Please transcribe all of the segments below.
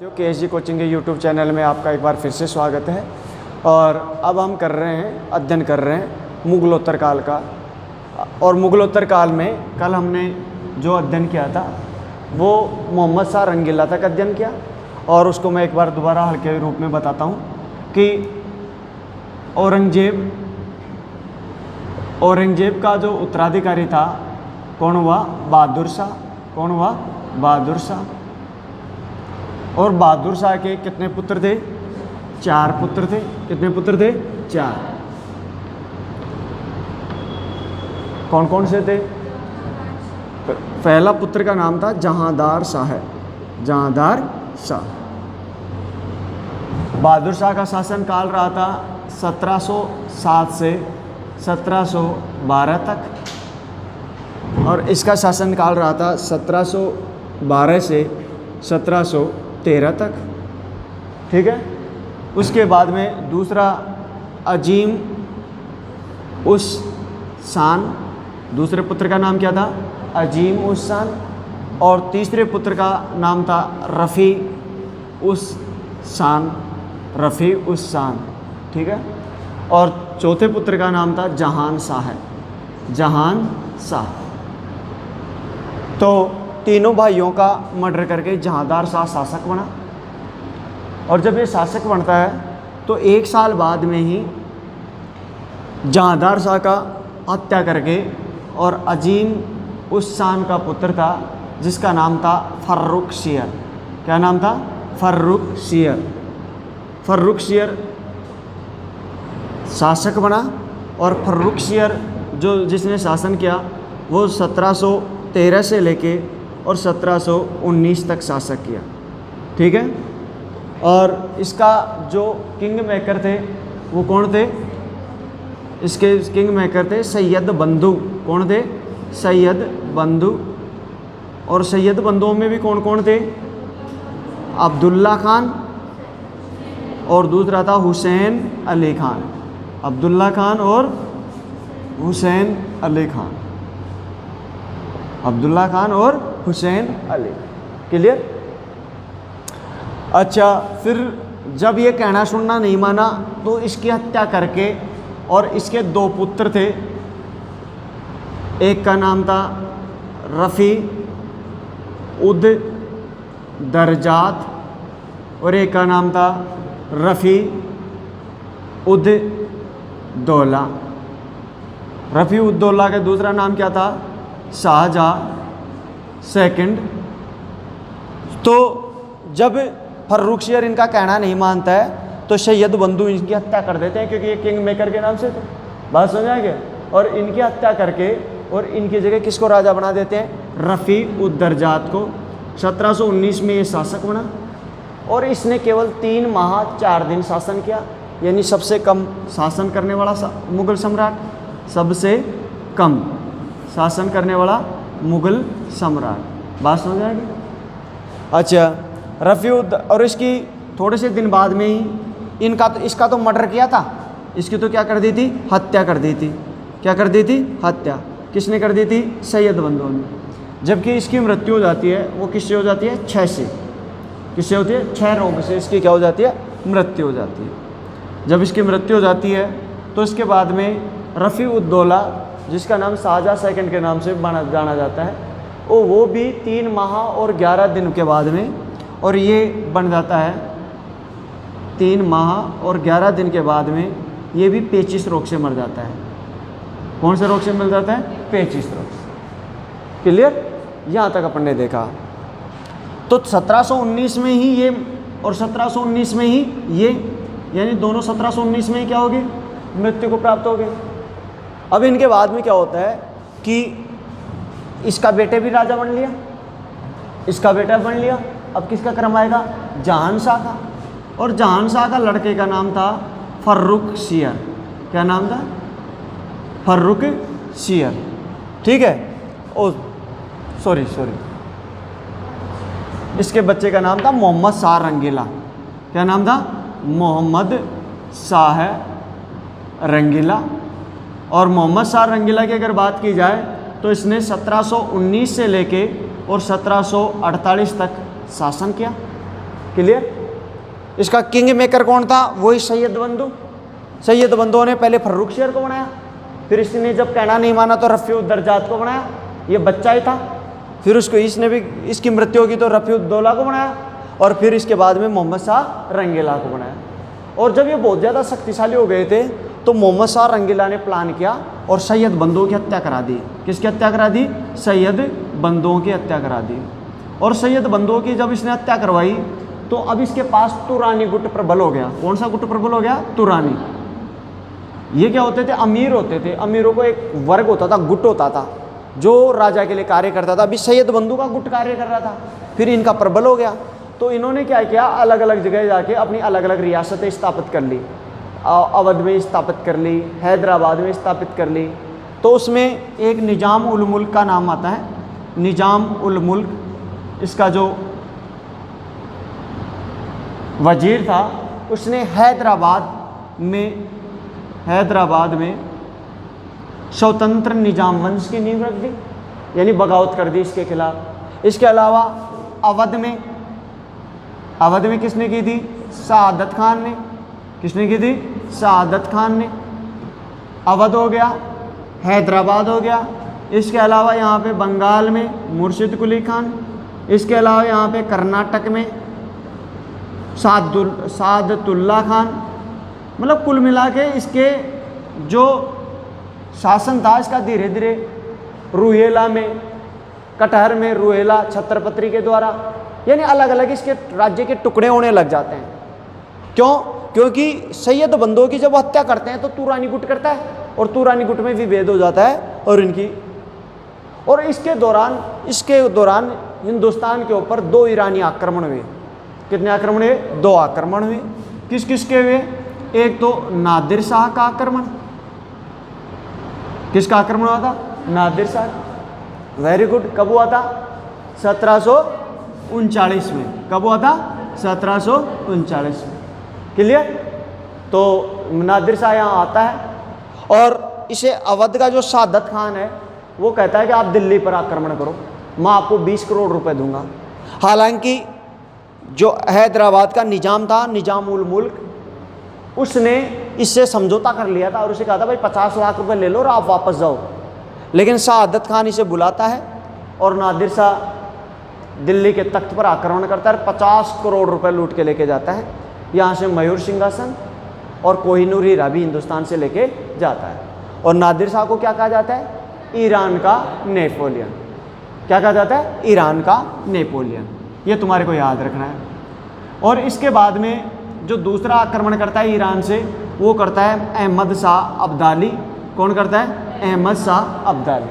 जो KSG coaching के YouTube channel में आपका एक बार फिर से स्वागत है। और अब हम अध्ययन कर रहे हैं मुगलोत्तर काल का। और मुगलोत्तर काल में कल हमने जो अध्ययन किया था वो मोहम्मद शाह रंगीला तक अध्ययन किया। और उसको मैं एक बार दोबारा हल्के रूप में बताता हूँ कि औरंगजेब का जो उत्तराधिकारी था कौन हुआ? बहादुर शाह। कौन हुआ? बहादुर शाह। और बहादुर शाह के कितने पुत्र थे? 4 पुत्र थे। कितने पुत्र थे? 4। कौन कौन से थे? पहला पुत्र का नाम था जहांदार शाह। जहांदार शाह। बहादुर शाह का शासन काल रहा था 1707 से 1712 तक। और इसका शासन काल रहा था 1712 से 1713 तक। ठीक है। उसके बाद में दूसरा अजीम उस शान, दूसरे पुत्र का नाम क्या था? अजीम उस शान। और तीसरे पुत्र का नाम था रफ़ी उस शान। रफ़ी उस शान। ठीक है। और चौथे पुत्र का नाम था जहान शाह। जहान शाह। तो तीनों भाइयों का मर्डर करके जहांदार शाह शासक बना। और जब ये शासक बनता है तो 1 साल बाद में ही जहांदार शाह का हत्या करके और अजीम उस शान का पुत्र था जिसका नाम था फर्रुखशियर। क्या नाम था? फर्रुखशियर। फर्रुखशियर शासक बना। और फर्रुखशियर जिसने शासन किया वो 1713 से लेके और 1719 तक शासक किया। ठीक है। और इसका जो किंग मेकर थे वो कौन थे? इसके किंग मेकर थे सैयद बंधु। कौन थे? सैयद बंधु। और सैयद बंधुओं में भी कौन कौन थे? अब्दुल्ला खान और दूसरा था हुसैन अली खान। अब्दुल्ला खान और हुसैन अली खान। अब्दुल्ला खान और हुसैन अली। क्लियर? अच्छा, फिर जब ये कहना सुनना नहीं माना तो इसकी हत्या करके, और इसके 2 पुत्र थे। एक का नाम था रफ़ी उद दरजात और एक का नाम था रफ़ी उद दौला। रफ़ी उद दौला का दूसरा नाम क्या था? शाहजहाँ सेकंड। तो जब फर्रुखशियर इनका कहना नहीं मानता है तो सैयद बंधु इनकी हत्या कर देते हैं, क्योंकि ये किंग मेकर के नाम से थे। बात समझ आएगी? और इनकी हत्या करके और इनकी जगह किसको राजा बना देते हैं? रफ़ी उद दरजात को। 1719 में ये शासक बना और इसने केवल 3 माह 4 दिन शासन किया। यानी सबसे कम शासन करने वाला मुग़ल सम्राट। सबसे कम शासन करने वाला मुग़ल सम्राट। बात समझ आएगी? अच्छा, रफ़ी और इसकी थोड़े से दिन बाद में ही इसका तो मर्डर किया था। इसकी तो क्या कर दी थी? हत्या कर दी थी। क्या कर दी थी? हत्या। किसने कर दी थी? सैयद बंधुओं ने। जबकि इसकी मृत्यु हो जाती है वो किससे हो जाती है? 6 से। किससे होती है? 6 रोग से इसकी क्या हो जाती है? मृत्यु हो जाती है। जब इसकी मृत्यु हो जाती है तो इसके बाद में रफ़ी उद दौला, जिसका नाम शाहजहाँ सेकंड के नाम से जाना जाता है, वो भी 3 माह और 11 दिन के बाद में, और ये बन जाता है 3 माह और 11 दिन के बाद में ये भी पेचिश रोग से मर जाता है। कौन से रोग से मर जाता है? पेचिश रोग से। क्लियर? यहाँ तक अपन ने देखा। तो 1719 में ही ये और 1719 में ही ये, यानी दोनों 1719 में ही क्या हो गए? मृत्यु को प्राप्त हो गए। अब इनके बाद में क्या होता है कि इसका बेटे भी राजा बन लिया। इसका बेटा बन लिया। अब किसका क्रम आएगा? जहान शाह का। और जहान शाह का लड़के का नाम था फर्रुखशियर। क्या नाम था? फर्रुखशियर। ठीक है। ओ सॉरी इसके बच्चे का नाम था मोहम्मद शाह रंगीला। क्या नाम था? मोहम्मद शाह रंगीला। और मोहम्मद शाह रंगीला की अगर बात की जाए तो इसने 1719 से लेके और 1748 तक शासन किया। क्लियर। इसका किंग मेकर कौन था? वही सैयद बंधु। सैयद बंधुओं ने पहले फर्रुखशियर को बनाया, फिर इसने जब कहना नहीं माना तो रफ़ीउद्दरजात को बनाया, ये बच्चा ही था। फिर उसको इसने भी इसकी मृत्यु होगी तो रफ़ीउद्दौला को बनाया, और फिर इसके बाद में मोहम्मद शाह रंगीला को बनाया। और जब ये बहुत ज़्यादा शक्तिशाली हो गए थे तो मोहम्मद शाह रंगीला ने प्लान किया और सैयद बंधुओं की हत्या करा दी। किसकी हत्या करा दी? सैयद बंधुओं की हत्या करा दी। और सैयद बंधुओं की जब इसने हत्या करवाई तो अब इसके पास तुरानी गुट प्रबल हो गया। कौन सा गुट प्रबल हो गया? तुरानी। ये क्या होते थे? अमीर होते थे। अमीरों को एक वर्ग होता था, गुट होता था, जो राजा के लिए कार्य करता था। अभी सैयद बंधु का गुट कार्य कर रहा था, फिर इनका प्रबल हो गया। तो इन्होंने क्या किया, अलग अलग जगह जाके अपनी अलग अलग रियासतें स्थापित कर ली। अवध में स्थापित कर ली, हैदराबाद में स्थापित कर ली। तो उसमें एक निजाम उल मुल्क का नाम आता है। निजाम उल मुल्क, इसका जो वजीर था उसने हैदराबाद में स्वतंत्र निजाम वंश की नींव रख दी, यानी बगावत कर दी इसके खिलाफ। इसके अलावा अवध में किसने की थी? सआदत खान ने। किसने की थी? सआदत खान ने। अवध हो गया, हैदराबाद हो गया। इसके अलावा यहाँ पे बंगाल में मुर्शिद कुली खान। इसके अलावा यहाँ पे कर्नाटक में सादतुल्ला खान। मतलब कुल मिला के इसके जो शासन था इसका धीरे धीरे रुहेला में, कटहर में रुहेला छत्रपति के द्वारा, यानी अलग अलग इसके राज्य के टुकड़े होने लग जाते हैं। क्यों? क्योंकि सैयद बंधुओं की जब हत्या करते हैं तो तुरानी गुट करता है, और तुरानी गुट में विभेद हो जाता है। और इसके दौरान हिंदुस्तान के ऊपर 2 ईरानी आक्रमण हुए। कितने आक्रमण हुए? 2 आक्रमण हुए। किस किस के हुए? एक तो नादिर शाह का आक्रमण। किसका आक्रमण हुआ था? Nadir Shah. Very good. कब हुआ था? 1739 में। कब हुआ था? 1739 में। क्लियर। तो नादिर शाह यहाँ आता है और इसे अवध का जो सादत खान है वो कहता है कि आप दिल्ली पर आक्रमण करो, मैं आपको 20 करोड़ रुपए दूंगा। हालांकि जो हैदराबाद का निजाम था, निजाम उल मुल्क, उसने इससे समझौता कर लिया था और उसे कहा था भाई 50 लाख रुपए ले लो और आप वापस जाओ। लेकिन सआदत खान इसे बुलाता है और नादिर शाह दिल्ली के तख्त पर आक्रमण करता है, 50 करोड़ रुपए लूट के लेके जाता है। यहाँ से मयूर सिंहासन और कोहिनूर हीरा भी हिंदुस्तान से लेके जाता है। और नादिर शाह को क्या कहा जाता है? ईरान का नेपोलियन। क्या कहा जाता है? ईरान का नेपोलियन। ये तुम्हारे को याद रखना है। और इसके बाद में जो दूसरा आक्रमण करता है ईरान से, वो करता है अहमद शाह अब्दाली। कौन करता है? अहमद शाह अब्दाली।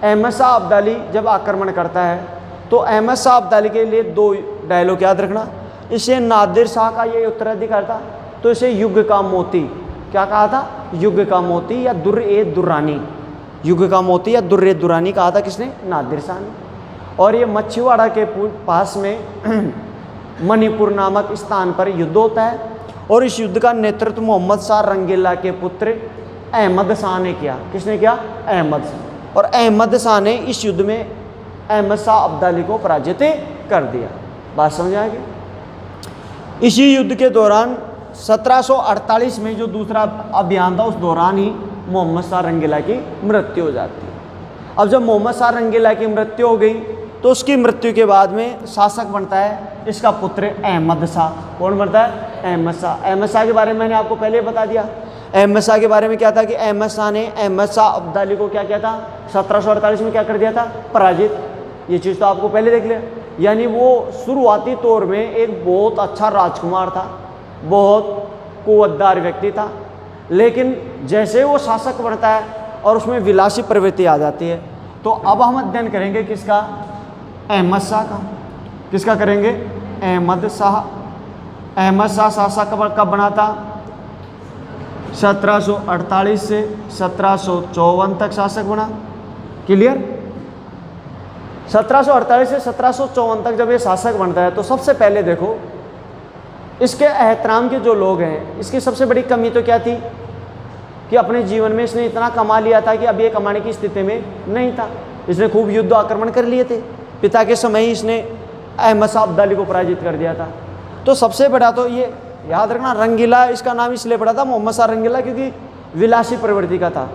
अहमद शाह अब्दाली जब आक्रमण करता है तो अहमद शाह अब्दाली के लिए 2 डायलॉग याद रखना। इसे नादिर शाह का ये उत्तराधिकार था, तो इसे युग का मोती, क्या कहा था? युग का मोती या दुर्र-ए-दुर्रानी। युग का मोती या दुर्र-ए-दुर्रानी कहा था किसने? नादिर शाह ने। और ये मच्छीवाड़ा के पास में मणिपुर नामक स्थान पर युद्ध होता है और इस युद्ध का नेतृत्व मोहम्मद शाह रंगीला के पुत्र अहमद शाह ने किया। किसने किया? अहमद शाह। और अहमद शाह ने इस युद्ध में अहमद शाह अब्दाली को पराजित कर दिया। बात समझ आएगी? इसी युद्ध के दौरान 1748 में जो दूसरा अभियान था, उस दौरान ही मोहम्मद शाह रंगीला की मृत्यु हो जाती है। अब जब मोहम्मद शाह रंगीला की मृत्यु हो गई तो उसकी मृत्यु के बाद में शासक बनता है इसका पुत्र अहमद शाह। कौन बनता है? अहमद शाह। अहमद शाह के बारे में मैंने आपको पहले बता दिया। अहमद शाह के बारे में क्या था कि अहमद शाह ने अहमद शाह अब्दाली को क्या किया था? 1748 में क्या कर दिया था? पराजित। ये चीज़ तो आपको पहले देख लिया। यानी वो शुरुआती तौर में एक बहुत अच्छा राजकुमार था, बहुत कुव्वतदार व्यक्ति था, लेकिन जैसे वो शासक बनता है और उसमें विलासी प्रवृत्ति आ जाती है, तो अब हम अध्ययन करेंगे किसका? अहमद शाह का। किसका करेंगे? अहमद शाह। अहमद शाह शासक कब बना था? 1748 से 1754 तक शासक बना। क्लियर। 1748 से 1754 तक जब ये शासक बनता है तो सबसे पहले देखो इसके एहतराम के जो लोग हैं, इसकी सबसे बड़ी कमी तो क्या थी कि अपने जीवन में इसने इतना कमा लिया था कि अब ये कमाने की स्थिति में नहीं था। इसने खूब युद्ध आक्रमण कर लिए थे। पिता के समय ही इसने अहमद शाह अब्दाली को पराजित कर दिया था। तो सबसे बड़ा तो ये याद रखना, रंगीला इसका नाम इसलिए पड़ा था मोहम्मद शाह रंगीला क्योंकि विलासी प्रवृत्ति का था।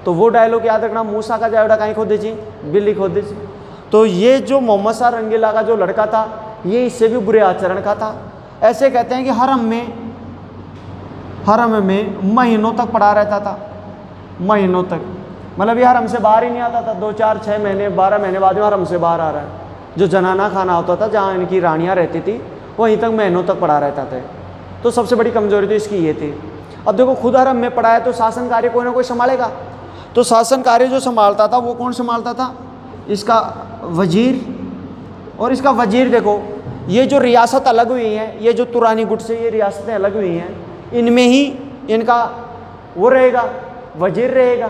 तो वो डायलॉग याद रखना, मूसा का जावड़ा कहीं खोद दीजिए, बिल्ली खोद दीजिए। तो ये जो मोहम्मद शाह रंगीला का जो लड़का था ये इससे भी बुरे आचरण का था। ऐसे कहते हैं कि हरम में महीनों तक पड़ा रहता था, महीनों तक, मतलब ये हरम से बाहर ही नहीं आता था। 2, 4, 6 महीने 12 महीने बाद में हरम से बाहर आ रहा है। जो जनाना खाना होता था जहाँ इनकी रानियाँ रहती थी वहीं तक महीनों तक पड़ा रहता था। तो सबसे बड़ी कमजोरी तो इसकी ये थी। अब देखो खुद हरम में पड़ा है तो शासन कार्य कोई ना कोई संभालेगा। तो शासन कार्य जो संभालता था वो कौन संभालता था? इसका वजीर। और इसका वजीर देखो, ये जो रियासत अलग हुई हैं, ये जो तुरानी गुट से ये रियासतें अलग हुई हैं, इनमें ही इनका वो रहेगा, वजीर रहेगा।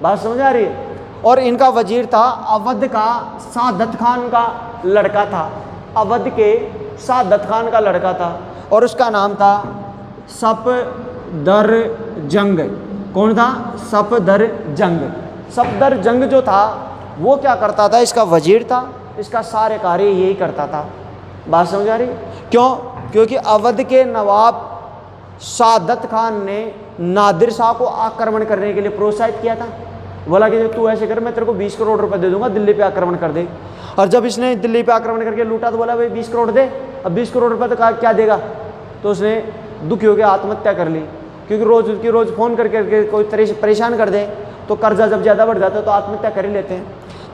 बात समझ आ रही है? और इनका वजीर था अवध का सादत खान का लड़का था, अवध के सादत खान का लड़का था, और उसका नाम था सफदरजंग। कौन था? सफदरजंग। सफदरजंग जो था वो क्या करता था? इसका वजीर था, इसका सारे कार्य यही करता था। बात समझ आ रही? क्यों? क्योंकि अवध के नवाब सादत खान ने नादिर शाह को आक्रमण करने के लिए प्रोत्साहित किया था। बोला कि तू ऐसे कर, मैं तेरे को 20 करोड़ रुपए दे दूंगा, दिल्ली पे आक्रमण कर दे। और जब इसने दिल्ली पे आक्रमण करके लूटा तो बोला भाई 20 करोड़ दे। अब 20 करोड़ रुपए तो क्या देगा? तो उसने दुखी होकर आत्महत्या कर ली, क्योंकि रोज़ फ़ोन करके कोई परेशान कर दे तो कर्जा जब ज़्यादा बढ़ जाता है तो आत्महत्या कर ही लेते हैं।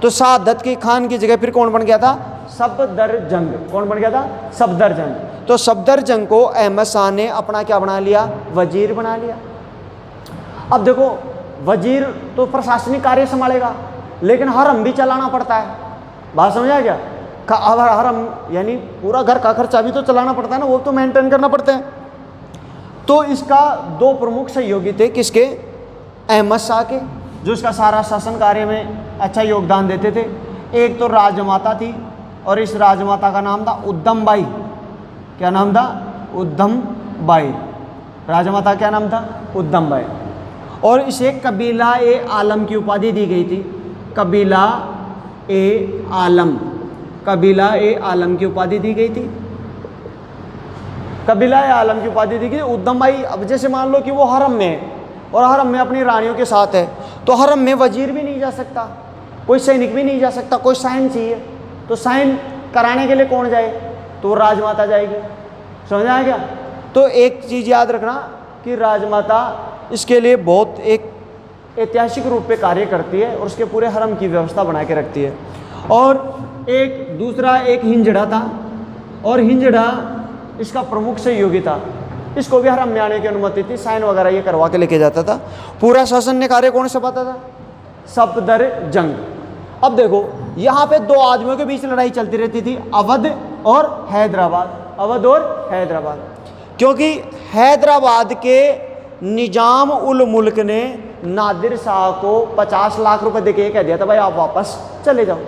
तो सादत की खान की जगह फिर कौन बन गया था? सफदरजंग। कौन बन गया था? सफदरजंग। तो सफदरजंग को अहमद शाह ने अपना क्या बना लिया? वजीर बना लिया। अब देखो वजीर तो प्रशासनिक कार्य संभालेगा, लेकिन हरम भी चलाना पड़ता है। बात समझ आ गया? हरम यानी पूरा घर का खर्चा भी तो चलाना पड़ता है ना, वो तो मेंटेन करना पड़ता है। तो इसका 2 प्रमुख सहयोगी थे, किसके? अहमद शाह के, जो इसका सारा शासन कार्य में अच्छा योगदान देते थे। एक तो राजमाता थी, और इस राजमाता का नाम था उद्दम बाई। क्या नाम था? उद्दम बाई। राजमाता क्या नाम था? उद्दम बाई। और इसे कबीला ए आलम की उपाधि दी गई थी। कबीला ए आलम, कबीला ए आलम की उपाधि दी गई थी। कबीला ए आलम की उपाधि दी गई। उद्दम बाई, अब जैसे मान लो कि वो हरम में है और हरम में अपनी रानियों के साथ है, तो हरम में वजीर भी नहीं जा सकता, कोई सैनिक भी नहीं जा सकता, कोई साइन चाहिए। तो साइन कराने के लिए कौन जाए? तो राजमाता जाएगी। समझ आ गया? तो एक चीज़ याद रखना कि राजमाता इसके लिए बहुत एक ऐतिहासिक रूप पे कार्य करती है और उसके पूरे हरम की व्यवस्था बना के रखती है। और एक दूसरा एक हिंजड़ा था, और हिंजड़ा इसका प्रमुख सहयोगी था। इसको भी हरम में आने की अनुमति थी, साइन वगैरह ये करवा के लेके जाता था। पूरा शासन ने कार्य कौन संभालता था? सफदरजंग। अब देखो यहाँ पे 2 आदमियों के बीच लड़ाई चलती रहती थी, अवध और हैदराबाद, अवध और हैदराबाद। क्योंकि हैदराबाद के निजाम उल मुल्क ने नादिर शाह को 50 लाख रुपए देके कह दिया था भाई आप वापस चले जाओ।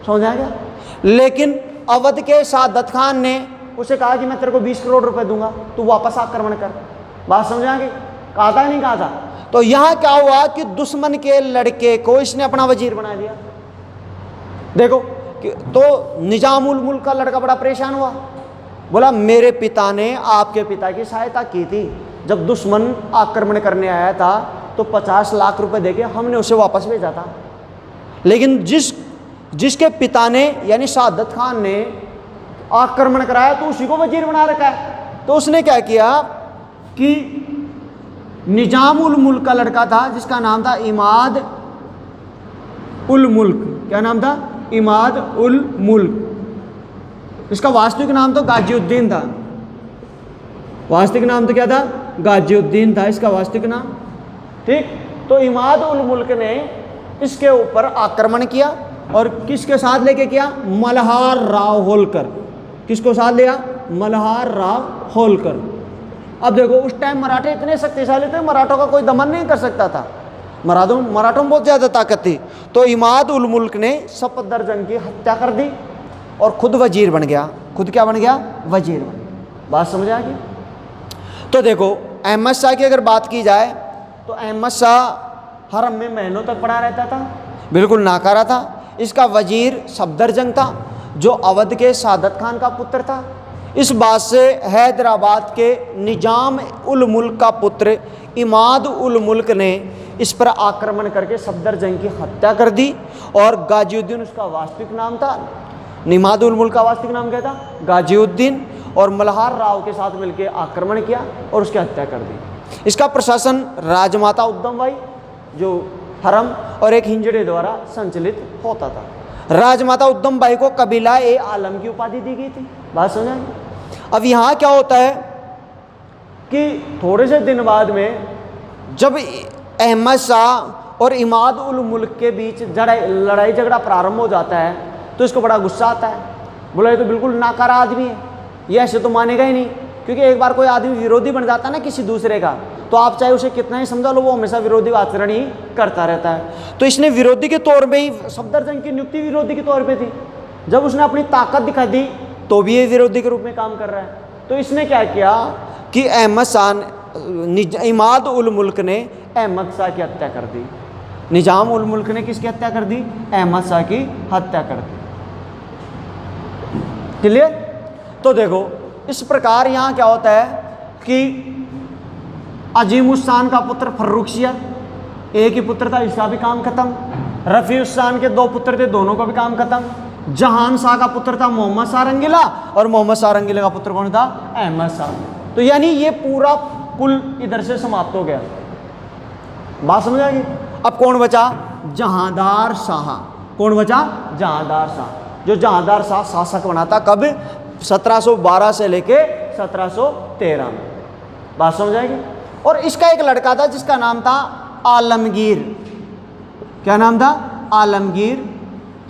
समझ आ गया? लेकिन अवध के सादत खान ने उसे कहा कि मैं तेरे को 20 करोड़ रुपए दूंगा, तू वापस आक्रमण कर। बात समझ आ गई? कहा था नहीं कहा था? तो यहाँ क्या हुआ कि दुश्मन के लड़के को इसने अपना वजीर बना दिया। देखो तो निजामुल मुल्क का लड़का बड़ा परेशान हुआ, बोला मेरे पिता ने आपके पिता की सहायता की थी, जब दुश्मन आक्रमण करने आया था तो 50 लाख रुपए देके हमने उसे वापस भेजा था, लेकिन जिसके पिता ने यानी सादत खान ने आक्रमण कराया तो उसी को वजीर बना रखा है। तो उसने क्या किया कि निजाम उल मुल्क का लड़का था जिसका नाम था इमाद उल मुल्क। क्या नाम था? इमाद उल मुल्क। इसका वास्तविक नाम तो गाजिउद्दीन था। वास्तविक नाम तो क्या था? गाजिउद्दीन था इसका वास्तविक नाम। ठीक। तो इमाद उल मुल्क ने इसके ऊपर आक्रमण किया और किसके साथ लेके किया? मल्हार राव होलकर। किसको साथ लिया? मल्हार राव होलकर। अब देखो उस टाइम मराठे इतने शक्तिशाली थे, मराठों का कोई दमन नहीं कर सकता था। मराठों में बहुत ज़्यादा ताकत थी। तो इमाद उल मुल्क ने सफदरजंग की हत्या कर दी और खुद वजीर बन गया। खुद क्या बन गया? वजीर बन गया। बात समझ आ गई? तो देखो अहमद शाह की अगर बात की जाए तो अहमद शाह हरम में महीनों तक पड़ा रहता था, बिल्कुल नाकारा था। इसका वजीर सफदरजंग था जो अवध के सादत खान का पुत्र था। इस बात से हैदराबाद के निजाम उल मुल्क का पुत्र इमाद उल मुल्क ने इस पर आक्रमण करके सफदर जंग की हत्या कर दी। और गाजिउद्दीन उसका वास्तविक नाम था। इमाद उल मुल्क का वास्तविक नाम क्या था? गाजिउद्दीन। और मल्हार राव के साथ मिलकर आक्रमण किया और उसकी हत्या कर दी। इसका प्रशासन राजमाता उद्दम बाई जो हरम और एक हिंजड़े द्वारा संचालित होता था। राजमाता उद्दम बाई को कबीला ए आलम की उपाधि दी गई थी। बात समझाएंगे। अब यहाँ क्या होता है कि थोड़े से दिन बाद में जब अहमद शाह और इमाद उल मुल्क के बीच लड़ाई झगड़ा प्रारंभ हो जाता है तो इसको बड़ा गुस्सा आता है। बोला ये तो बिल्कुल नाकारा आदमी है, ये ऐसे तो मानेगा ही नहीं। क्योंकि एक बार कोई आदमी विरोधी बन जाता है ना किसी दूसरे का, तो आप चाहे उसे कितना ही समझा लो, वो हमेशा विरोधी आचरण ही करता रहता है। तो इसने विरोधी के तौर पे ही सफदर जंग की नियुक्ति विरोधी के तौर पे थी। जब उसने अपनी ताकत दिखा दी तो भी ये विरोधी के रूप में काम कर रहा है। तो इसने क्या किया कि अहमद शाह इमाद उल मुल्क ने अहमद शाह की हत्या कर दी। निजाम उल मुल्क ने किसकी हत्या कर दी? अहमद शाह की हत्या कर दी। क्लियर? तो देखो इस प्रकार यहाँ क्या होता है कि अजीमुस्सान का पुत्र फर्रुखशिया, एक ही पुत्र था, इसका भी काम खत्म। रफीउस्सान के 2 पुत्र थे, दोनों का भी काम खत्म। जहान शाह का पुत्र था मोहम्मद शाह रंगीला, और मोहम्मद शाह रंगीला का पुत्र कौन था? अहमद शाह। तो यानी ये पूरा कुल इधर से समाप्त हो गया। बात समझ आएगी? अब कौन बचा? जहांदार शाह। कौन बचा? जहांदार शाह। जो जहांदार शाह शासक बना था कब? 1712 से लेके 1713 में। बात समझ आएगी? और इसका एक लड़का था जिसका नाम था आलमगीर। क्या नाम था? आलमगीर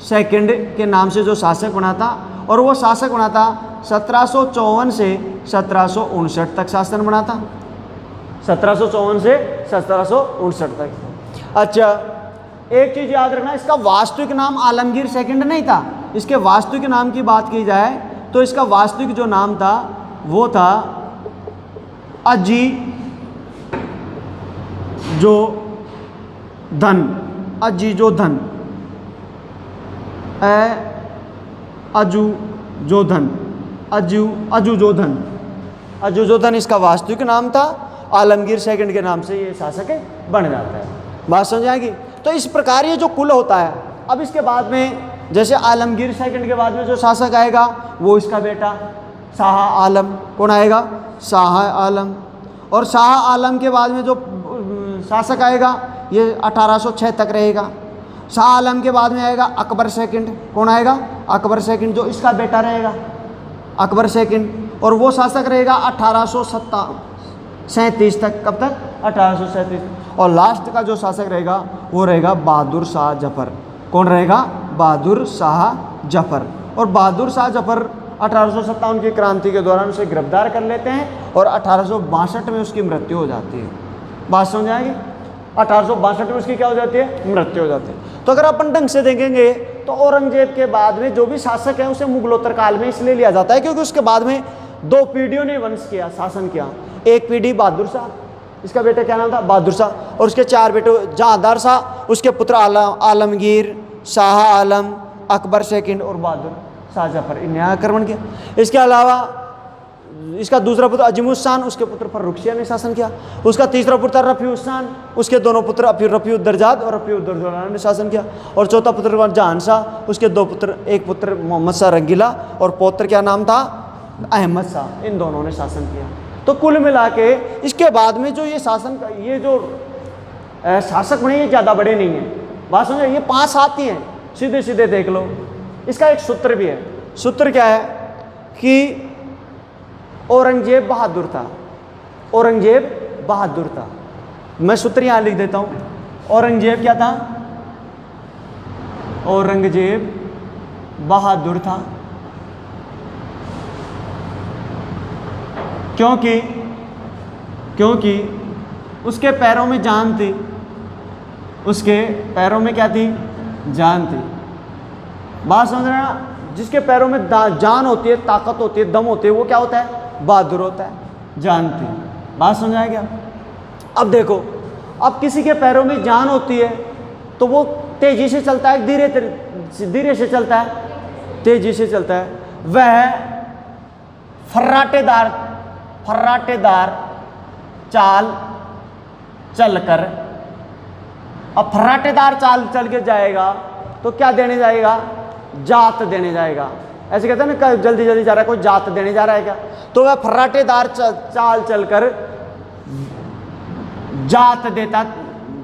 सेकंड के नाम से जो शासक बना था, और वो शासक बना था 1754 से 1759 तक शासन बना था। 1754 से 1759 तक। अच्छा, एक चीज याद रखना, इसका वास्तविक नाम आलमगीर सेकंड नहीं था। इसके वास्तविक नाम की बात की जाए तो इसका वास्तविक जो नाम था वो था अजी जो धन। अजी जो धन, अजू जो धन, अजू जो धन, अजू जो धन इसका वास्तविक नाम था। आलमगीर सेकंड के नाम से ये शासक बन जाता है। बात समझ आएगी? तो इस प्रकार ये जो कुल होता है, अब इसके बाद में जैसे आलमगीर सेकंड के बाद में जो शासक आएगा वो इसका बेटा शाह आलम। कौन आएगा? शाह आलम। और शाह आलम के बाद में जो शासक आएगा ये 1806 तक रहेगा। शाह आलम के बाद में आएगा अकबर सेकंड। कौन आएगा? अकबर सेकंड, जो इसका बेटा रहेगा अकबर सेकंड। और वो शासक रहेगा 1837 तक। कब तक? 1837। और लास्ट का जो शासक रहेगा वो रहेगा बहादुर शाह जफर। कौन रहेगा? बहादुर शाह जफर। और बहादुर शाह जफर 1857 की क्रांति के दौरान उसे गिरफ्तार कर लेते हैं और 1862 में उसकी मृत्यु हो जाती है। बात समझ आएगी? 1862 में उसकी क्या हो जाती है? मृत्यु हो जाती है। तो अगर अपन ढंग से देखेंगे तो औरंगजेब के बाद में जो भी शासक है उसे मुगलोत्तर काल में इसलिए लिया जाता है क्योंकि उसके बाद में 2 पीढ़ियों ने वंश किया, शासन किया। एक पीढ़ी बहादुर शाह, इसका बेटा क्या नाम था? बहादुर शाह। और उसके 4 बेटे, जहांदार शाह, उसके पुत्र आलमगीर, शाह आलम, अकबर सेकंड और बहादुर शाह जफर, इन्हें आक्रमण किया। इसके अलावा इसका दूसरा पुत्र अजीमुस्सान, उसके पुत्र फर्रुखशिया ने शासन किया। उसका तीसरा पुत्र रफीउस्सान, उसके दोनों पुत्र रफीउद्दरजाद और रफीउद्दौला ने शासन किया। और चौथा पुत्र जहान शाह, उसके 2 पुत्र, एक पुत्र मोहम्मद शाह रंगीला और पौत्र क्या नाम था? अहमद शाह। इन दोनों ने शासन किया। तो कुल मिला के इसके बाद में जो ये शासन, ये जो शासक बने ये ज़्यादा बड़े नहीं हैं। बात समझे? ये 5-7 ही हैं, सीधे सीधे देख लो। इसका एक सूत्र भी है। सूत्र क्या है कि औरंगजेब बहादुर था। औरंगजेब बहादुर था। मैं सूत्र यहाँ लिख देता हूँ। औरंगजेब क्या था? औरंगजेब बहादुर था क्योंकि उसके पैरों में जान थी। उसके पैरों में क्या थी? जान थी। बात समझ रहे हैं? जिसके पैरों में जान होती है, ताकत होती है, दम होती है, वो क्या होता है? बहादुर होता है। जान थी। बात समझ आ गया? अब देखो, अब किसी के पैरों में जान होती है तो वो तेजी से चलता है, धीरे से चलता है? तेजी से चलता है। वह फर्राटेदार चाल चलकर, अब फर्राटेदार चाल चल के जाएगा तो क्या देने जाएगा? जात देने जाएगा। ऐसे कहते हैं ना, जल्दी जल्दी जा रहा है, कोई जात देने जा रहा है क्या? तो वह फर्राटेदार चाल चलकर जात देता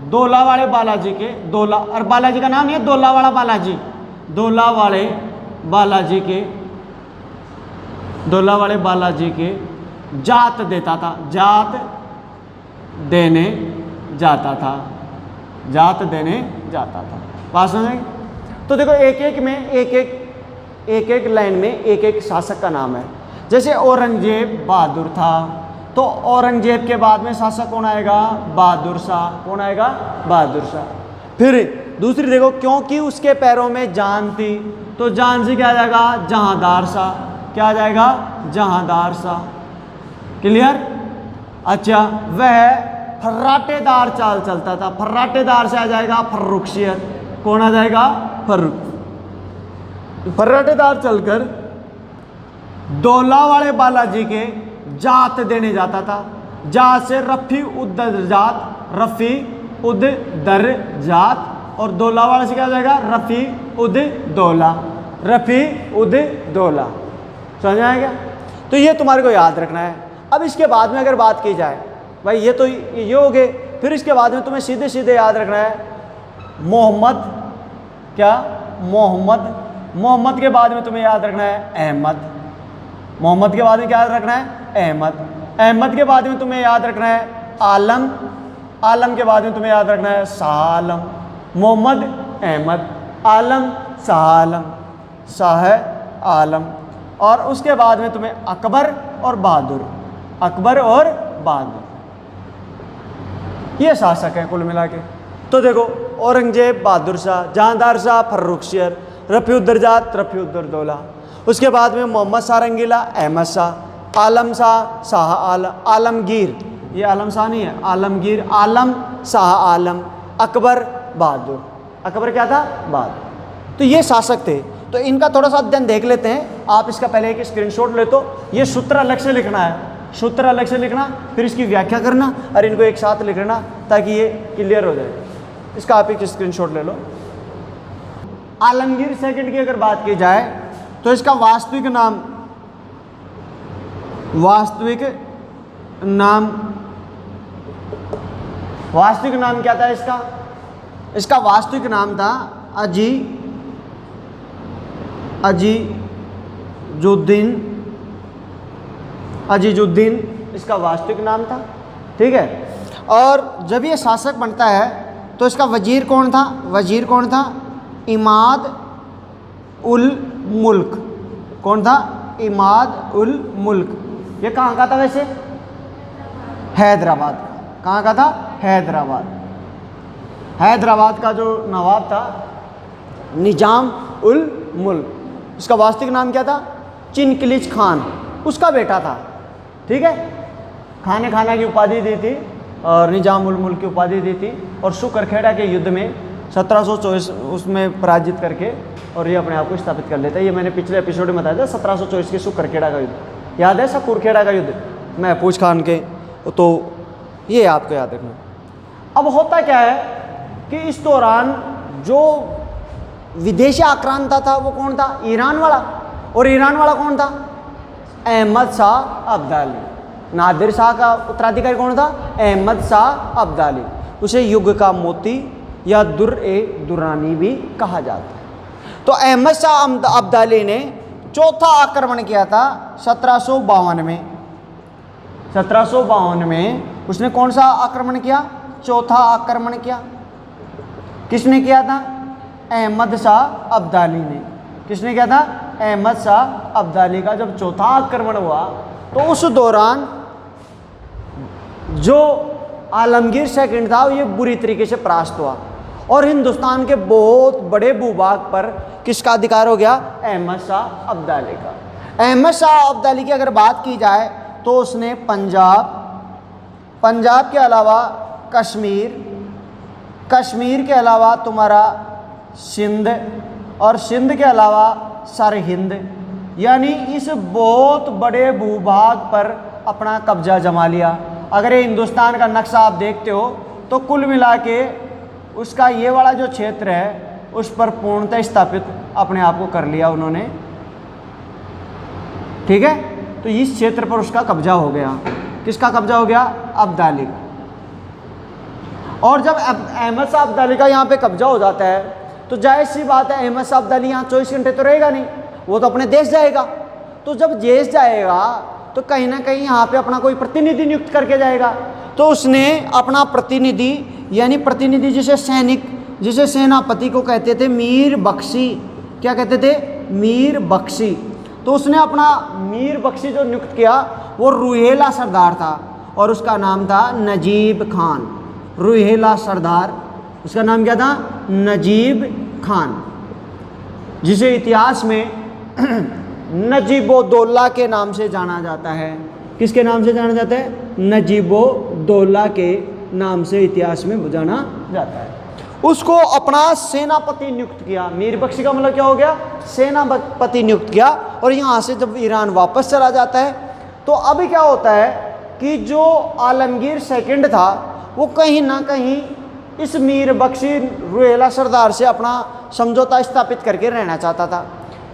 दोला वाले बालाजी के, दोला और बालाजी का नाम नहीं है दोला वाला बालाजी, दोला वाले बालाजी के, दोला वाले बालाजी के जात देता था, जात देने जाता था, जात देने जाता था। बात समझेंगे? तो देखो एक एक लाइन में एक एक शासक का नाम है। जैसे औरंगजेब बहादुर था, तो औरंगजेब के बाद में शासक कौन आएगा? बहादुर शाह। कौन आएगा? बहादुर शाह। फिर दूसरी देखो, क्योंकि उसके पैरों में जान थी, तो जान से क्या आ जाएगा? जहांदार शाह। क्या आ जाएगा? जहांदार शाह। क्लियर? अच्छा, वह फर्राटेदार चाल चलता था, फर्राटेदार से आ जाएगा फर्रुखशियत। कौन आ जाएगा? फर्राटेदार चलकर दौला वाले बालाजी के जात देने जाता था, जात से रफी उद्दर जात, रफी उद दर जात, और दौला वाले से क्या आ जाएगा? रफी उद दौला, रफी उद दौला। समझ आएगा? तो ये तुम्हारे को याद रखना है। अब इसके बाद में अगर बात की जाए, भाई ये तो ये हो गए, फिर इसके बाद में तुम्हें सीधे सीधे याद रखना है मोहम्मद। क्या? मोहम्मद। मोहम्मद के बाद में तुम्हें याद रखना है अहमद। मोहम्मद के बाद में क्या याद रखना है? अहमद। अहमद के बाद में तुम्हें याद रखना है आलम। आलम के बाद में तुम्हें याद रखना है शाह आलम। मोहम्मद, अहमद, आलम, शाह आलम, शाह आलम। और उसके बाद में तुम्हें अकबर और बहादुर, अकबर और बहादुर, ये शासक हैं कुल मिला के। तो देखो, औरंगजेब, बहादुर शाह, जहांदार शाह, फर्रुखशियर, रफीउद्दरजात, रफीउद्दरदौला। उसके बाद में मोहम्मद शाह रंगीला, अहमद शाह, आलम शाह, शाह आलम, आलमगीर, ये आलम शाह नहीं है, आलमगीर, आलम, शाह आलम, अकबर, बहादुर। अकबर क्या था? बहादुर। तो ये शासक थे। तो इनका थोड़ा सा अध्ययन देख लेते हैं। आप इसका पहले एक स्क्रीनशॉट ले, तो ये सूत्र अलग से लिखना है, सूत्र अलग से लिखना, फिर इसकी व्याख्या करना और इनको एक साथ लिखना ताकि ये क्लियर हो जाए। इसका आप एक स्क्रीनशॉट ले लो। आलमगीर सेकंड की अगर बात की जाए तो इसका वास्तविक नाम क्या था इसका? इसका वास्तविक नाम था अजीजुद्दीन, इसका वास्तविक नाम था। ठीक है। और जब ये शासक बनता है तो इसका वजीर कौन था? वजीर कौन था? इमाद उल मुल्क। कौन था? इमाद उल मुल्क। ये कहाँ का था वैसे? हैदराबाद का। कहाँ का था? हैदराबाद। हैदराबाद का जो नवाब था निजाम उल मुल्क, इसका वास्तविक नाम क्या था? चिनकिलिज खान, उसका बेटा था। ठीक है। खाना की उपाधि दी थी और निजाम उल मुल्क की उपाधि दी थी, और सुकरखेड़ा के युद्ध में 1724 उसमें पराजित करके और ये अपने आप को स्थापित कर लेता है। ये मैंने पिछले एपिसोड में बताया था, 1724 के सुकरखेड़ा का युद्ध याद है? सुकरखेड़ा का युद्ध महफूज खान के, तो ये आपको याद रखना। अब होता क्या है कि इस दौरान जो विदेशी आक्रांता था वो कौन था? ईरान वाला। और ईरान वाला कौन था? अहमद शाह अब्दाली। नादिर शाह का उत्तराधिकारी कौन था? अहमद शाह अब्दाली। उसे युग का मोती या दुर्रानी भी कहा जाता है। तो अहमद शाह अब्दाली ने चौथा आक्रमण किया था 1752 में। 1752 में उसने कौन सा आक्रमण किया? चौथा आक्रमण किया। किसने किया था? अहमद शाह अब्दाली ने। किसने किया था? अहमद शाह अब्दाली का जब चौथा आक्रमण हुआ तो उस दौरान जो आलमगीर सेकंड था ये बुरी तरीके से परास्त हुआ और हिंदुस्तान के बहुत बड़े भूभाग पर किसका अधिकार हो गया? अहमद शाह अब्दाली का। अहमद शाह अब्दाली की अगर बात की जाए तो उसने पंजाब के अलावा कश्मीर के अलावा तुम्हारा सिंध, और सिंध के अलावा सरहिंद, यानी इस बहुत बड़े भूभाग पर अपना कब्जा जमा लिया। अगर ये हिंदुस्तान का नक्शा आप देखते हो तो कुल मिला के उसका ये वाला जो क्षेत्र है उस पर पूर्णतः स्थापित अपने आप को कर लिया उन्होंने। ठीक है, तो इस क्षेत्र पर उसका कब्जा हो गया। किसका कब्जा हो गया? अब्दाली का। और जब अहमद शाह अब्दाली का यहाँ पे कब्जा हो जाता है तो जाहिर सी बात है अहमद शाह अब्दाली यहाँ 24 घंटे तो रहेगा नहीं, वो तो अपने देश जाएगा। तो जब देश जाएगा तो कहीं ना कहीं यहाँ पे अपना कोई प्रतिनिधि नियुक्त करके जाएगा। तो उसने अपना प्रतिनिधि, यानी प्रतिनिधि जिसे सैनिक, जिसे सेनापति को कहते थे मीर बख्शी, क्या कहते थे? मीर बख्शी। तो उसने अपना मीर बख्शी जो नियुक्त किया वो रुहेला सरदार था और उसका नाम था नजीब खान। रुहेला सरदार, उसका नाम क्या था? नजीब खान, जिसे इतिहास में नजीबोदौला के नाम से जाना जाता है। किसके नाम से जाना जाता है? नजीबोदौला के नाम से इतिहास में जाना जाता है। उसको अपना सेनापति नियुक्त किया। मीर बख्शी का मतलब क्या हो गया? सेनापति नियुक्त किया। और यहाँ से जब ईरान वापस चला जाता है तो अभी क्या होता है कि जो आलमगीर सेकंड था वो कहीं ना कहीं इस मीर बख्शी रुहेला सरदार से अपना समझौता स्थापित करके रहना चाहता था।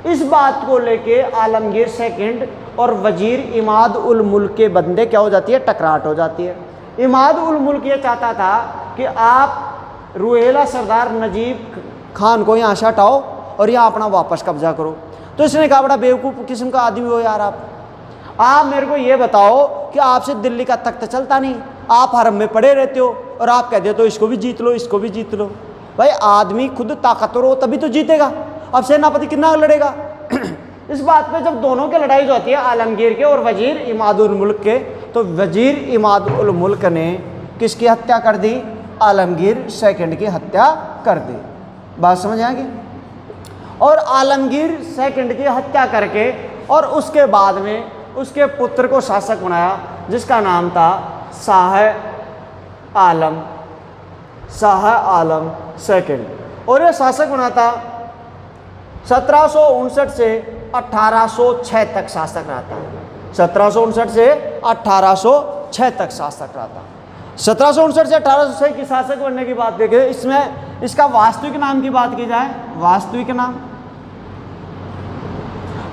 इस बात को लेके आलमगीर सेकंड और वजीर इमाद उल मुल्क के बंदे क्या हो जाती है? टकराट हो जाती है। इमाद उल मुल्क ये चाहता था कि आप रुहेला सरदार नजीब खान को यहाँ से हटाओ और यहाँ अपना वापस कब्जा करो। तो इसने कहा बड़ा बेवकूफ़ किस्म का आदमी हो यार आप मेरे को ये बताओ कि आपसे दिल्ली का तख्त चलता नहीं, आप हरम में पड़े रहते हो और आप कहते हो तो इसको भी जीत लो, इसको भी जीत लो। भाई आदमी खुद ताकतवर हो तभी तो जीतेगा, अब सेनापति कितना लड़ेगा? इस बात पे जब दोनों की लड़ाई जो होती है आलमगीर के और वजीर इमाद उल मुल्क के, तो वजीर इमाद उल मुल्क ने किसकी हत्या कर दी? आलमगीर सेकंड की हत्या कर दी। बात समझ आ गई? और आलमगीर सेकंड की हत्या करके और उसके बाद में उसके पुत्र को शासक बनाया जिसका नाम था शाह आलम सेकंड। और ये शासक बना था 1759 से 1806 तक शासक रहा था। 1759 से 1806 तक शासक रहा था। 1759 से 1806 की शासक बनने की बात देखें, इसमें इसका वास्तविक नाम की बात की जाए, वास्तविक नाम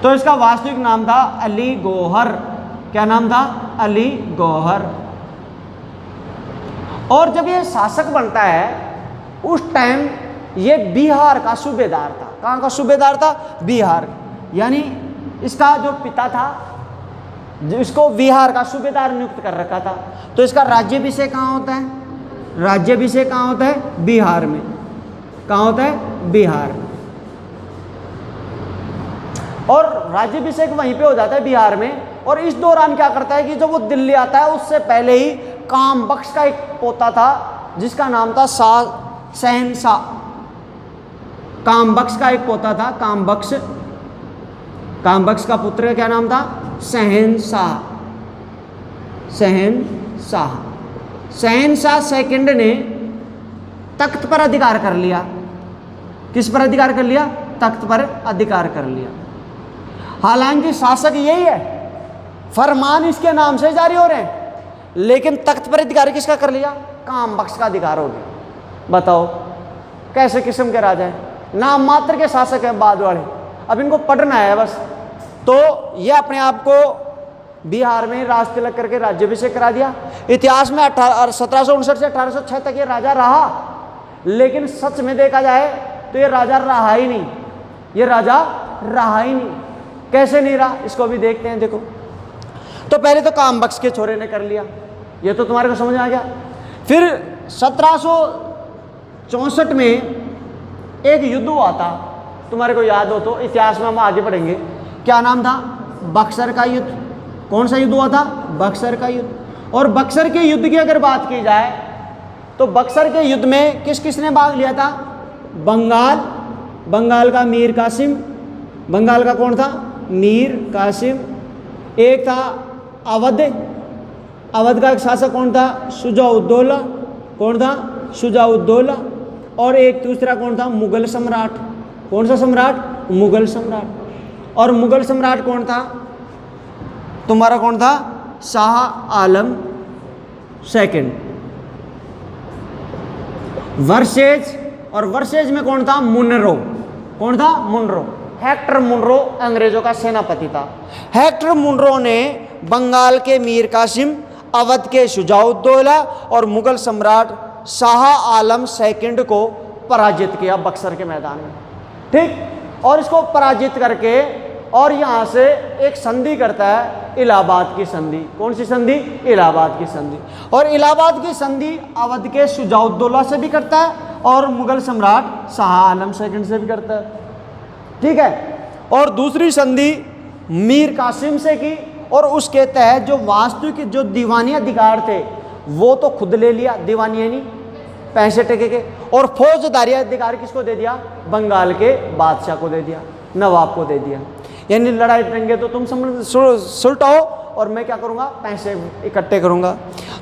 तो इसका वास्तविक नाम था अली गौहर। क्या नाम था? अली गौहर। और जब ये शासक बनता है उस टाइम ये बिहार का सूबेदार था। कहाँ का सूबेदार था? बिहार। यानी इसका जो पिता था इसको बिहार का सूबेदार नियुक्त कर रखा था। तो इसका राज्याभिषेक कहाँ होता है? राज्याभिषेक कहाँ होता है? बिहार में। कहाँ होता है? बिहार में। और राज्याभिषेक वहीं पे हो जाता है बिहार में। और इस दौरान क्या करता है कि जब वो दिल्ली आता है उससे पहले ही काम बख्श का एक पोता था जिसका नाम था शहनशाह। काम बख्श का एक पोता था, काम बख्श का पुत्र क्या नाम था? शहनशाह सेकंड ने तख्त पर अधिकार कर लिया। किस पर अधिकार कर लिया? तख्त पर अधिकार कर लिया। हालांकि शासक यही है, फरमान इसके नाम से जारी हो रहे हैं, लेकिन तख्त पर अधिकार किसका कर लिया? काम बख्श का अधिकार हो गया। बताओ कैसे किस्म के राजा हैं, नाम मात्र के शासक हैं बाद वाले। अब इनको पढ़ना है बस। तो ये अपने आप को बिहार में राज तिलक करके राज्याभिषेक करा दिया। इतिहास में 1759 से 1806 तक ये राजा रहा, लेकिन सच में देखा जाए तो ये राजा रहा ही नहीं। ये राजा रहा ही नहीं। कैसे नहीं रहा इसको भी देखते हैं। देखो तो पहले तो काम बख्श के छोरे ने कर लिया, ये तो तुम्हारे को समझ आ गया। फिर 1764 में एक युद्ध हुआ था, तुम्हारे को याद हो तो, इतिहास में हम आगे पढ़ेंगे। क्या नाम था? बक्सर का युद्ध। कौन सा युद्ध हुआ था? बक्सर का युद्ध। और बक्सर के युद्ध की अगर बात की जाए तो बक्सर के युद्ध में किस किस ने भाग लिया था? बंगाल का मीर कासिम। बंगाल का कौन था? मीर कासिम। एक था अवध का शासक कौन था? शुजाउद्दौला। कौन था? शुजाउद्दौला। और एक दूसरा कौन था? मुगल सम्राट। कौन सा सम्राट? मुगल सम्राट। और मुगल सम्राट कौन था तुम्हारा? कौन था? शाह आलम सेकंड। वर्सेज, और वर्सेज में कौन था? मुनरो। कौन था? मुनरो। हेक्टर मुनरो अंग्रेजों का सेनापति था। हेक्टर मुनरो ने बंगाल के मीर कासिम, अवध के शुजाउद्दौला और मुगल सम्राट शाह आलम सेकंड को पराजित किया बक्सर के मैदान में, ठीक। और इसको पराजित करके और यहाँ से एक संधि करता है, इलाहाबाद की संधि। कौन सी संधि? इलाहाबाद की संधि। और इलाहाबाद की संधि अवध के शुजाउद्दौला से भी करता है और मुगल सम्राट शाह आलम सेकंड से भी करता है, ठीक है। और दूसरी संधि मीर कासिम से की, और उसके तहत जो वास्तविक जो दीवानी अधिकार थे वो तो खुद ले लिया, दीवानी यानी पैसे टके के, और फौजदारी अधिकार किसको दे दिया? बंगाल के बादशाह को दे दिया, नवाब को दे दिया। यानी लड़ाई लड़ेंगे तो तुम सुलटाओ और मैं क्या करूँगा? पैसे इकट्ठे करूँगा।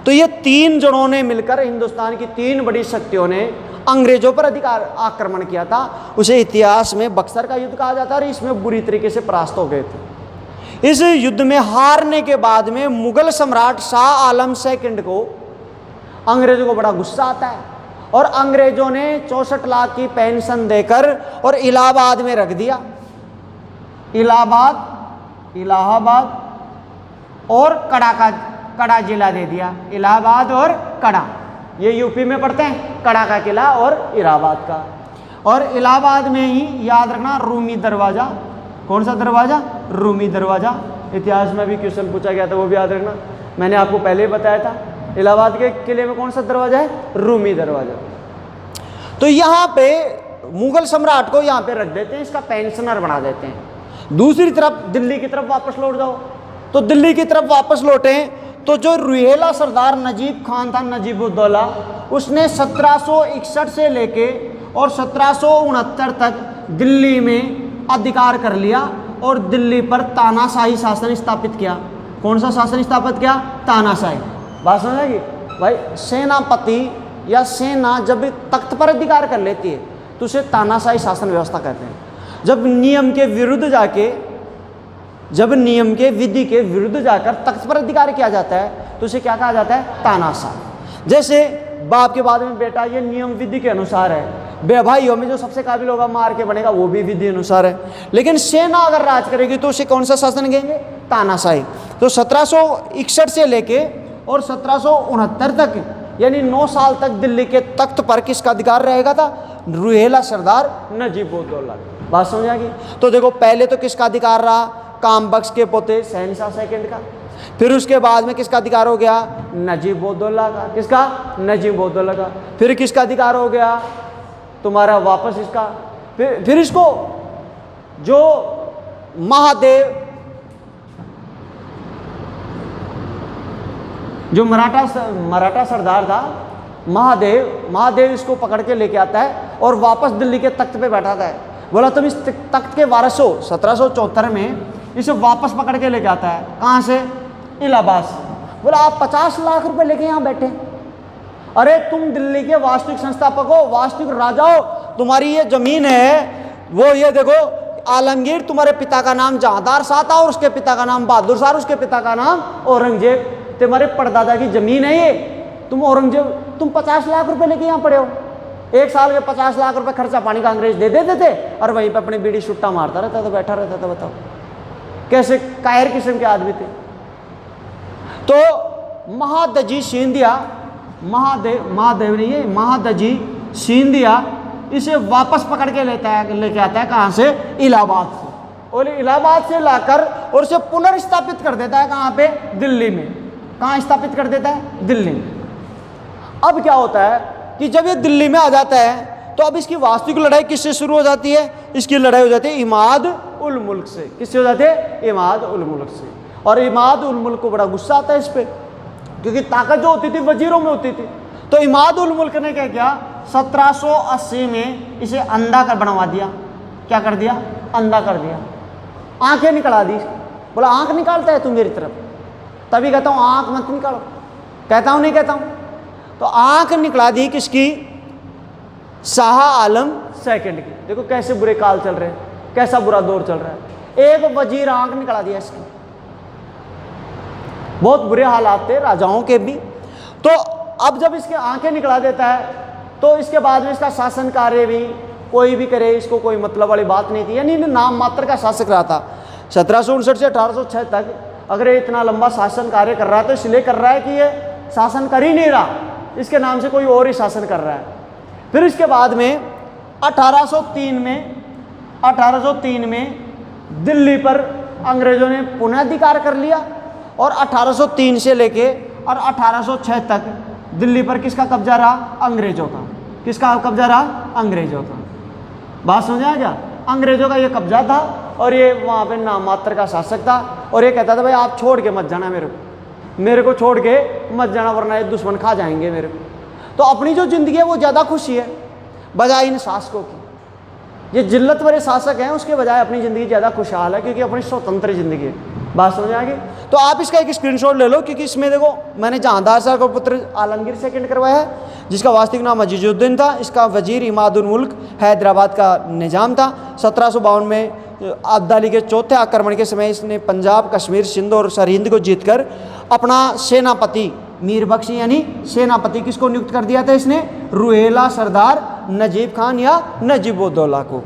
तो ये तीन जनों ने मिलकर, हिंदुस्तान की तीन बड़ी शक्तियों ने अंग्रेजों पर अधिकार आक्रमण किया था। उसे इतिहास में बक्सर का युद्ध कहा जाता है और इसमें बुरी तरीके से परास्त हो गए थे। इस युद्ध में हारने के बाद में मुगल सम्राट शाह आलम सेकंड को अंग्रेजों को बड़ा गुस्सा आता है और अंग्रेजों ने 64 लाख की पेंशन देकर और इलाहाबाद में रख दिया। इलाहाबाद और कड़ा जिला दे दिया। इलाहाबाद और कड़ा, ये यूपी में पड़ते हैं, कड़ा का किला और इलाहाबाद का। और इलाहाबाद में ही याद रखना रूमी दरवाज़ा। कौन सा दरवाज़ा? रूमी दरवाज़ा। इतिहास में भी क्वेश्चन पूछा गया था, वो भी याद रखना। मैंने आपको पहले ही बताया था, इलाहाबाद के किले में कौन सा दरवाज़ा है? रूमी दरवाज़ा। तो यहाँ पे मुगल सम्राट को यहाँ पे रख देते हैं, इसका पेंशनर बना देते हैं। दूसरी तरफ दिल्ली की तरफ वापस लौट जाओ। तो दिल्ली की तरफ वापस लौटे तो जो रुहेला सरदार नजीब खान था, नजीबुद्दौला, उसने 1761 से लेके और 1769 तक दिल्ली में अधिकार कर लिया और दिल्ली पर तानाशाही शासन स्थापित किया। कौन सा शासन स्थापित किया? तानाशाही। बात समझ आएगी भाई? सेनापति या सेना जब तख्त पर अधिकार कर लेती है तो उसे तानाशाही शासन व्यवस्था कहते हैं। जब नियम के विरुद्ध जाके, जब नियम के विधि के विरुद्ध जाकर तख्त पर अधिकार किया जाता है तो उसे क्या कहा जाता है? तानाशाही। जैसे बाप के बाद में बेटा, ये नियम विधि के अनुसार है। भाइयों में जो सबसे काबिल होगा मार के बनेगा, वो भी विधि अनुसार है। लेकिन सेना अगर राज करेगी तो उसे कौन सा शासन कहेंगे? तानाशाही। तो 1761 से लेके और 1769 तक यानी 9 साल तक दिल्ली के तख्त पर किसका अधिकार रहेगा था? रुहेला सरदार नजीबुद्दौला। बात समझ आ गई? तो देखो पहले तो किसका अधिकार रहा? काम बख्श के पोते शहनशाह सेकंड का। फिर उसके बाद में किसका अधिकार हो गया? नजीबुद्दौला का। किसका? नजीबुद्दौला का। फिर किसका अधिकार हो गया? तुम्हारा वापस इसका। फिर इसको जो महादेव, जो मराठा सरदार था महादेव इसको पकड़ के लेके आता है और वापस दिल्ली के तख्त पे बैठाता है। बोला तुम इस तख्त के वारिस हो। 1774 में इसे वापस पकड़ के लेके आता है। कहाँ से? इलाहाबाद से। बोला आप 50 लाख रुपए लेके यहाँ बैठे? अरे तुम दिल्ली के वास्तविक संस्थापक हो, वास्तविक राजा हो, तुम्हारी ये जमीन है वो ये देखो आलमगीर, तुम्हारे पिता का नाम जहांदार शाह था और उसके पिता का नाम बहादुर शाह, उसके पिता का नाम औरंगजेब। तुम्हारे परदादा की जमीन है ये। तुम औरंगजेब, तुम 50 लाख रुपए लेके यहाँ पड़े हो। एक साल के 50 लाख रुपए खर्चा पानी का अंग्रेज दे देते थे और वहीं पे अपनी बीड़ी सुट्टा मारता रहता था, बैठा रहता था। बताओ कैसे कायर किस्म के आदमी थे। तो महादजी सिंधिया, महादेव नहीं है, महादजी सिंधिया इसे वापस पकड़ के लेके आता है। कहाँ से? इलाहाबाद से। और इलाहाबाद से लाकर और इसे पुनर्स्थापित कर देता है। कहाँ पे? दिल्ली में। कहाँ स्थापित कर देता है? दिल्ली में। अब क्या होता है कि जब ये दिल्ली में आ जाता है तो अब इसकी वास्तविक लड़ाई किससे शुरू हो जाती है? इसकी लड़ाई हो जाती है इमाद उल मुल्क से। किससे हो जाती है? इमाद उल मुल्क से। और इमाद उल मुल्क को बड़ा गुस्सा आता है इस पर, क्योंकि ताकत जो होती थी वजीरों में होती थी। तो इमाद उल मुल्क ने क्या किया? 1780 में इसे अंधा कर बनवा दिया। क्या कर दिया? अंधा कर दिया। आंखें निकला दी। बोला आंख निकालता है तू मेरी तरफ? तभी कहता हूँ आंख मत निकालो। कहता हूँ नहीं कहता हूँ? तो आंख निकला दी किसकी? शाह आलम सेकंड की। देखो कैसे बुरे काल चल रहे हैं, कैसा बुरा दौर चल रहा है। एक वजीर आंख निकला दिया इसकी। बहुत बुरे हालात थे राजाओं के भी। तो अब जब इसके आंखें निकला देता है तो इसके बाद में इसका शासन कार्य भी कोई भी करे, इसको कोई मतलब वाली बात नहीं थी, यानी नाम मात्र का शासक रहा था। 1759 से 1806 तक अगर ये इतना लंबा शासन कार्य कर रहा है तो इसलिए कर रहा है कि ये शासन कर ही नहीं रहा, इसके नाम से कोई और ही शासन कर रहा है। फिर इसके बाद में 1803 में दिल्ली पर अंग्रेजों ने पुनः अधिकार कर लिया और 1803 से लेके और 1806 तक दिल्ली पर किसका कब्जा रहा? अंग्रेजों का। किसका कब्जा रहा? अंग्रेजों का। बात समझ आ गया? अंग्रेजों का ये कब्जा था और ये वहाँ पे नाम मात्र का शासक था और ये कहता था भाई आप छोड़ के मत जाना, मेरे को छोड़ के मत जाना वरना ये दुश्मन खा जाएंगे मेरे को। तो अपनी जो ज़िंदगी है वो ज़्यादा खुशी है बजाय इन शासकों की। ये जिल्लत वाले शासक हैं उसके बजाय अपनी ज़िंदगी ज़्यादा खुशहाल है क्योंकि अपनी स्वतंत्र ज़िंदगी है। बात समझ आ गई? तो आप इसका एक स्क्रीनशॉट ले लो क्योंकि इसमें देखो मैंने जहांदार शाह का पुत्र आलमगीर सेकंड करवाया है जिसका वास्तविक नाम अजीजुद्दीन था। इसका वजीर इमादुल मुल्क हैदराबाद का निज़ाम था। 1752 में अब्दाली के चौथे आक्रमण के समय इसने पंजाब, कश्मीर, सिंध और सरहिंद को जीतकर अपना सेनापति मीर बख्शी यानी सेनापति किसको नियुक्त कर दिया था इसने? रुहेला सरदार नजीब खान या नजीबुद्दौला को।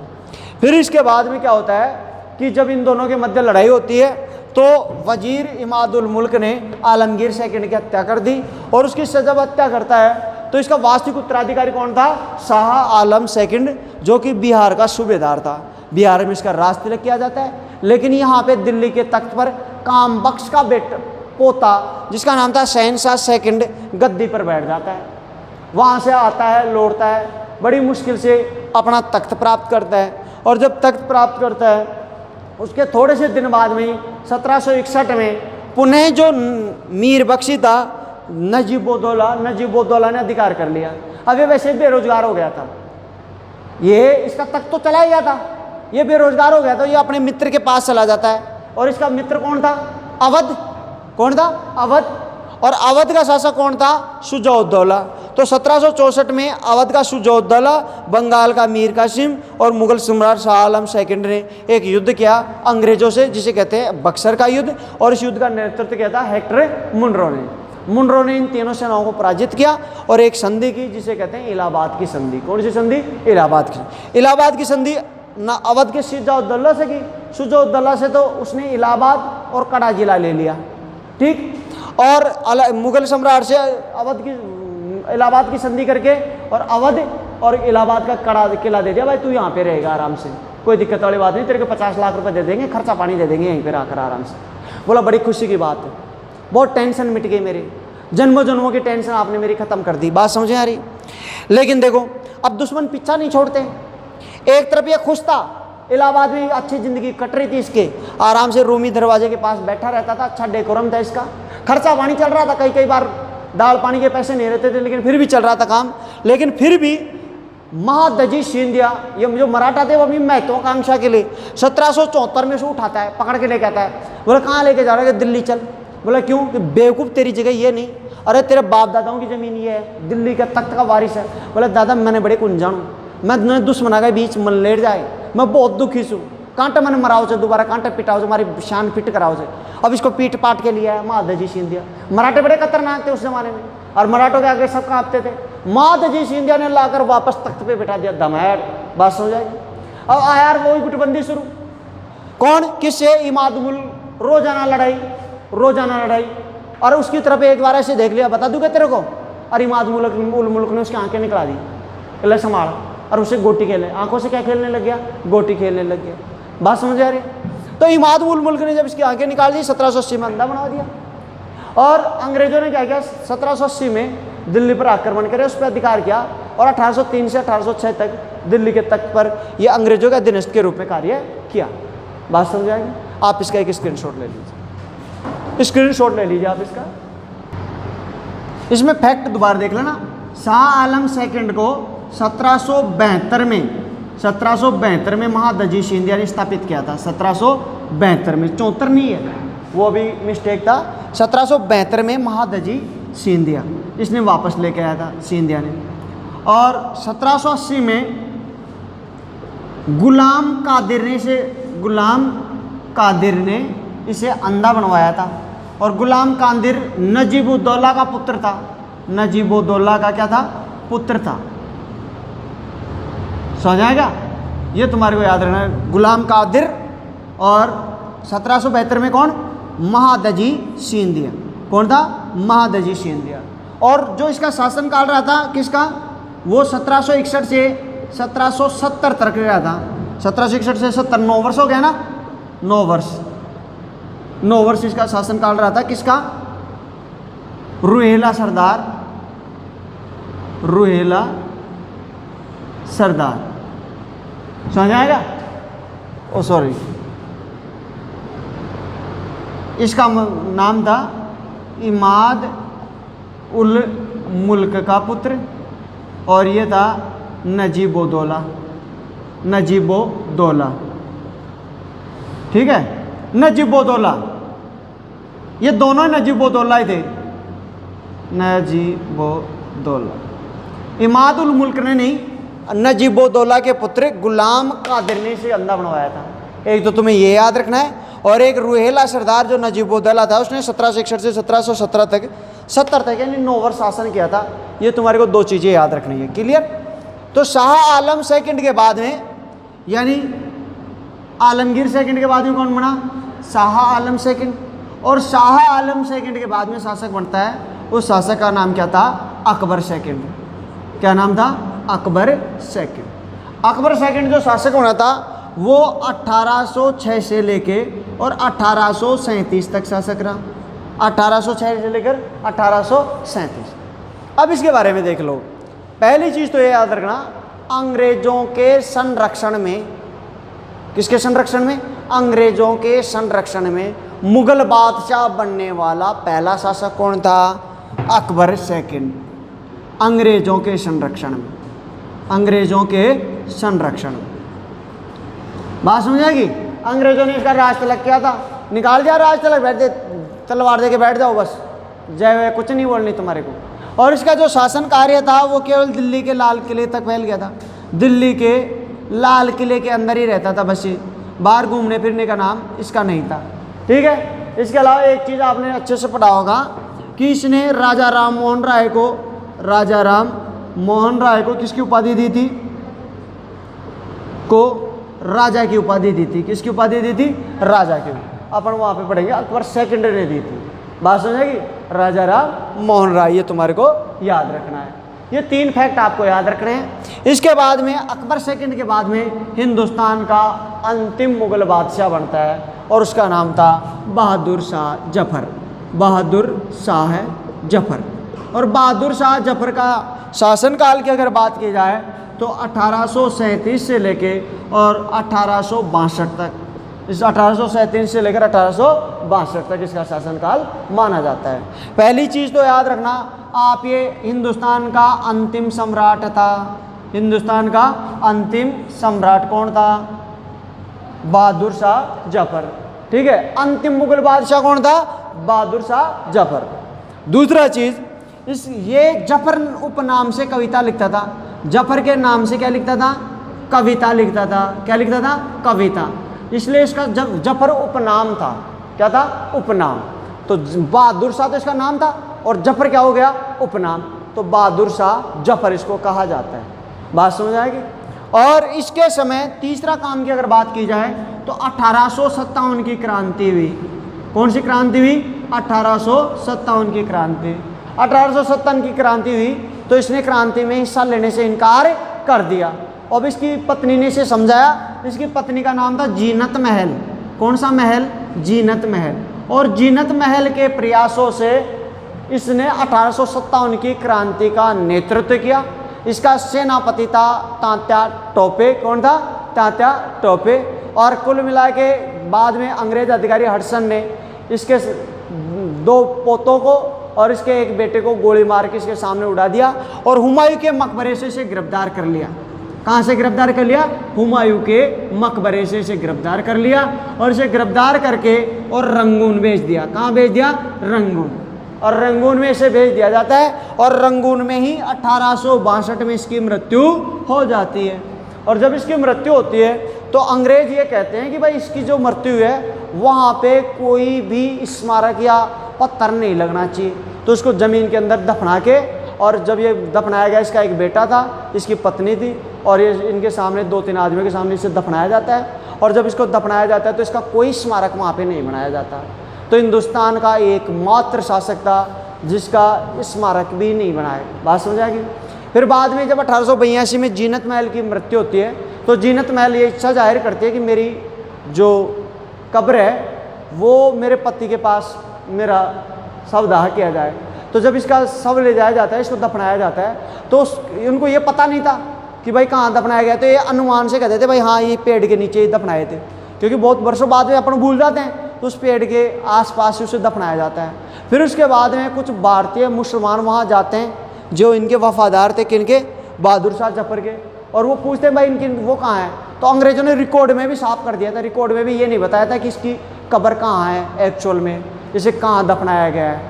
फिर इसके बाद में क्या होता है कि जब इन दोनों के मध्य लड़ाई होती है तो वजीर इमादुल मुल्क ने आलमगीर सेकंड की हत्या कर दी और उसकी जब हत्या करता है तो इसका वास्तविक उत्तराधिकारी कौन था? शाह आलम सेकंड जो कि बिहार का सूबेदार था। बिहार में इसका राज तिलक किया जाता है। लेकिन यहाँ पे दिल्ली के तख्त पर कामबख्श का पोता जिसका नाम था शहनशाह सेकंड गद्दी पर बैठ जाता है। वहाँ से आता है, लौटता है, बड़ी मुश्किल से अपना तख्त प्राप्त करता है और जब तख्त प्राप्त करता है उसके थोड़े से दिन बाद में 1761 में पुनः जो मीर बख्शी था नजीबुद्दौला ने अधिकार कर लिया। अब ये वैसे बेरोजगार हो गया था, ये इसका तख्त तो चला ही गया था, ये बेरोजगार हो गया तो ये अपने मित्र के पास चला जाता है। और इसका मित्र कौन था? अवध। कौन था? अवध। और अवध का शासक कौन था? शुजा-उद-दौला। तो 1764 में अवध का शुजा-उद-दौला, बंगाल का मीर कासिम और मुगल सम्राट शाह आलम सेकंड ने एक युद्ध किया अंग्रेजों से जिसे कहते हैं बक्सर का युद्ध। और इस युद्ध का नेतृत्व किया था हेक्टर मुनरो ने। मुनरो ने इन तीनों सेनाओं को पराजित किया और एक संधि की जिसे कहते हैं इलाहाबाद की संधि। कौन सी संधि? इलाहाबाद की। इलाहाबाद की संधि ना अवध के शुजा-उद-दौला से की, शुजा-उद-दौला से तो उसने इलाहाबाद और कड़ा जिला ले लिया, ठीक। और मुगल सम्राट से अवध की इलाहाबाद की संधि करके और अवध और इलाहाबाद का कड़ा किला दे दिया, भाई तू यहाँ पे रहेगा आराम से, कोई दिक्कत वाली बात नहीं, तेरे को 50 लाख रुपए दे देंगे, खर्चा पानी दे देंगे यहीं पे रहकर आराम से। बोला बड़ी खुशी की बात है, बहुत टेंशन मिट गई मेरी, जन्मों जन्मों की टेंशन आपने मेरी ख़त्म कर दी। बात समझ आ रही? लेकिन देखो अब दुश्मन पीछा नहीं छोड़ते। एक तरफ ये खुश था, इलाहाबाद में अच्छी ज़िंदगी कट रही थी इसके, आराम से रूमी दरवाजे के पास बैठा रहता था, अच्छा डेकोरम था इसका, खर्चा पानी चल रहा था, कई बार दाल पानी के पैसे नहीं रहते थे लेकिन फिर भी चल रहा था काम। लेकिन फिर भी महादजी सिंधिया ये जो मराठा थे वो अपनी महत्वाकांक्षा के लिए 1774 में उसे उठाता है, पकड़ के लेके आता है। बोला कहाँ लेके जा रहा है? दिल्ली चल। बोला क्यों? कि बेवकूफ़ तेरी जगह ये नहीं, अरे तेरे बाप दादाओं की ज़मीन ये है, दिल्ली का तख्त का वारिस है। बोला दादा मैंने बड़े कुंजान हूँ, मैं दुश्मना के बीच मन लेट जाए, मैं बहुत दुखी हूँ, कांटा मैंने मराओ से दोबारा कांटा पिटाओ से, हमारी शान फिट कराओ से। अब इसको पीट पाट के लिया है महादजी सिंधिया। मराठे बड़े खतरनाक थे उस जमाने में और मराठों के आगे सब कांपते थे। महादजी सिंधिया ने लाकर वापस तख्त पे बिठा दिया, धमाड़। बात समझ आएगी? अब आया वही गुटबंदी शुरू। कौन? किससे? इमादुल। रोजाना लड़ाई। और उसकी तरफ एक बार ऐसे देख लिया, बता दूंगा तेरे को, और इमादुल मुल्क ने उसकी आंखें निकला दी, ले संभाल, और उसे गोटी खेलने, आंखों से क्या खेलने लग गया? गोटी खेलने लग गया। बात समझ आ रही? तो इमादुल मुल्क ने जब इसकी आंखें निकाल दी 1780 में अंधा बना दिया। और अंग्रेजों ने क्या किया? 1780 में दिल्ली पर आक्रमण करे, उस पर अधिकार किया और 1803 से 1806 तक दिल्ली के तख्त पर यह अंग्रेजों का दिनस्त के रूप में कार्य किया। बात समझ आएगी? आप इसका एक स्क्रीनशॉट ले लीजिए, स्क्रीनशॉट ले लीजिए आप इसका। इसमें फैक्ट दोबारा देख लेना। शाह आलम सेकंड को 1772 में महादजी सिंधिया ने स्थापित किया था। 1772 में, 74 नहीं है, वो भी मिस्टेक था। 1772 में महादजी सिंधिया इसने वापस लेके आया था सिंधिया ने। और 1780 में गुलाम कादिर ने इसे अंधा बनवाया था। और गुलाम कादिर नजीबुद्दौला का पुत्र था। नजीबुद्दौला का क्या था? पुत्र था। समझ आएगा? ये तुम्हारे को याद रखना है। गुलाम कादिर और 1772 में कौन? महादजी सिंधिया। कौन था? महादजी सिंधिया। और जो इसका शासनकाल रहा था किसका? वो 1761 से 1770 तक रहा था। 1761 से 70, 9 वर्ष हो गया ना? 9 वर्ष इसका शासनकाल रहा था। किसका? रुहेला सरदार। रुहेला सरदार। समझ आएगा? ओ सॉरी, इसका नाम था इमाद उल मुल्क का पुत्र, और ये था नजीबुद्दौला। नजीबुद्दौला, ठीक है? नजीबुद्दौला, ये दोनों नजीबुद्दौला ही थे। नजीबुद्दौला, इमाद उल मुल्क ने नहीं, नजीबुद्दौला के पुत्र गुलाम कादिर ने इसे अंधा बनवाया था। एक तो तुम्हें ये याद रखना है। और एक रुहेला सरदार जो नजीबुद्दौला था, उसने 1761 से 1717 तक 70 तक यानी 9 वर्ष शासन किया था। ये तुम्हारे को 2 चीज़ें याद रखनी है। क्लियर? तो शाह आलम सेकंड के बाद में, यानी आलमगीर सेकंड के बाद में कौन बना? शाह आलम सेकंड। और शाह आलम सेकंड के बाद में शासक बनता है, उस शासक का नाम क्या था? अकबर सेकंड। क्या नाम था? अकबर सेकंड। अकबर सेकंड जो शासक होना था वो 1806 से लेके और 1837 तक शासक रहा। 1806 से लेकर 1837। अब इसके बारे में देख लो। पहली चीज़ तो ये याद रखना, अंग्रेजों के संरक्षण में, किसके संरक्षण में? अंग्रेजों के संरक्षण में मुगल बादशाह बनने वाला पहला शासक कौन था? अकबर सेकंड। अंग्रेजों के संरक्षण में, अंग्रेजों के संरक्षण में। बात समझ आएगी? अंग्रेजों ने इसका राज तिलक किया था, निकाल दिया राज तिलक, बैठ दे, तलवार दे के बैठ जाओ बस, जय, कुछ नहीं बोलनी तुम्हारे को। और इसका जो शासन कार्य था वो केवल दिल्ली के लाल किले तक फैल गया था। दिल्ली के लाल किले के अंदर ही रहता था बस, ये बाहर घूमने फिरने का नाम इसका नहीं था। ठीक है? इसके अलावा एक चीज़ आपने अच्छे से पढ़ा होगा कि इसने राजा राम मोहन राय को, राजा राम मोहन राय को किसकी उपाधि दी थी? को राजा की उपाधि दी थी। किसकी उपाधि दी थी? राजा की। अपन वहाँ पे पढ़ेंगे, अकबर सेकंड ने दी थी। बात समझेगी? राजा राम मोहन राय, ये तुम्हारे को याद रखना है। ये 3 फैक्ट आपको याद रखने हैं। इसके बाद में अकबर सेकंड के बाद में हिंदुस्तान का अंतिम मुगल बादशाह बनता है और उसका नाम था बहादुर शाह जफर। बहादुर शाह जफर। और बहादुर शाह जफर का शासनकाल की अगर बात की जाए तो 1837 से लेके और 1862 तक, इस 1837 से लेकर 1862 तक इसका शासनकाल माना जाता है। पहली चीज़ तो याद रखना आप, ये हिंदुस्तान का अंतिम सम्राट था। हिंदुस्तान का अंतिम सम्राट कौन था? बहादुर शाह जफर। ठीक है? अंतिम मुगल बादशाह कौन था? बहादुर शाह जफर। दूसरा चीज़, इस ये जफर उपनाम से कविता लिखता था। जफर के नाम से क्या लिखता था? कविता लिखता था। क्या लिखता था? कविता। इसलिए इसका जफर उपनाम था। क्या था? उपनाम। तो बहादुर शाह तो इसका नाम था और जफर क्या हो गया? उपनाम। तो बहादुर शाह जफर इसको कहा जाता है। बात समझ आएगी? और इसके समय तीसरा काम की अगर बात की जाए तो 1857 की क्रांति हुई। कौन सी क्रांति हुई? 1857 की क्रांति। 1857 की क्रांति हुई तो इसने क्रांति में हिस्सा लेने से इनकार कर दिया। अब इसकी पत्नी ने इसे समझाया। इसकी पत्नी का नाम था जीनत महल। कौन सा महल? जीनत महल। और जीनत महल के प्रयासों से इसने 1857 की क्रांति का नेतृत्व किया। इसका सेनापति था तात्या टोपे। कौन था? तात्या टोपे। और कुल मिला के बाद में अंग्रेज अधिकारी हडसन ने इसके 2 पोतों को और इसके एक बेटे को गोली मार के इसके सामने उड़ा दिया और हुमायूं के मकबरे से इसे गिरफ्तार कर लिया। कहाँ से गिरफ्तार कर लिया? हुमायूं के मकबरे से इसे गिरफ्तार कर लिया और इसे गिरफ्तार करके और रंगून भेज दिया। कहाँ भेज दिया? रंगून। और रंगून में इसे भेज दिया जाता है और रंगून में ही 1862 में इसकी मृत्यु हो जाती है। और जब इसकी मृत्यु होती है तो अंग्रेज ये कहते हैं कि भाई इसकी जो मृत्यु है वहाँ पे कोई भी स्मारक या पत्थर नहीं लगना चाहिए। तो उसको ज़मीन के अंदर दफना के, और जब ये दफनाया गया, इसका एक बेटा था, इसकी पत्नी थी, और ये इनके सामने 2-3 आदमियों के सामने इसे दफनाया जाता है। और जब इसको दफनाया जाता है तो इसका कोई स्मारक वहाँ पे नहीं बनाया जाता। तो हिंदुस्तान का एकमात्र शासक था जिसका स्मारक भी नहीं बनाया। बात समझ आ गई। फिर बाद में जब 1882 में जीनत महल की मृत्यु होती है, तो जीनत महल ये इच्छा जाहिर करती है कि मेरी जो कब्र है वो मेरे पति के पास मेरा शव दाह किया जाए। तो जब इसका शव ले जाया जाता है, इसको दफनाया जाता है, तो उनको ये पता नहीं था कि भाई कहाँ दफनाया गया। तो ये अनुमान से कहते थे भाई हाँ ये पेड़ के नीचे ही दफनाए थे, क्योंकि बहुत वर्षों बाद में अपन भूल जाते हैं, तो उस पेड़ के आसपास ही उसे दफनाया जाता है। फिर उसके बाद में कुछ भारतीय मुसलमान वहाँ जाते हैं जो इनके वफादार थे, किनके, बहादुर शाह जफर के, और वो पूछते हैं भाई इनकी वो कहाँ है। तो अंग्रेजों ने रिकॉर्ड में भी साफ कर दिया था, रिकॉर्ड में भी ये नहीं बताया था कि इसकी कब्र कहाँ है एक्चुअल में, इसे कहाँ दफनाया गया है।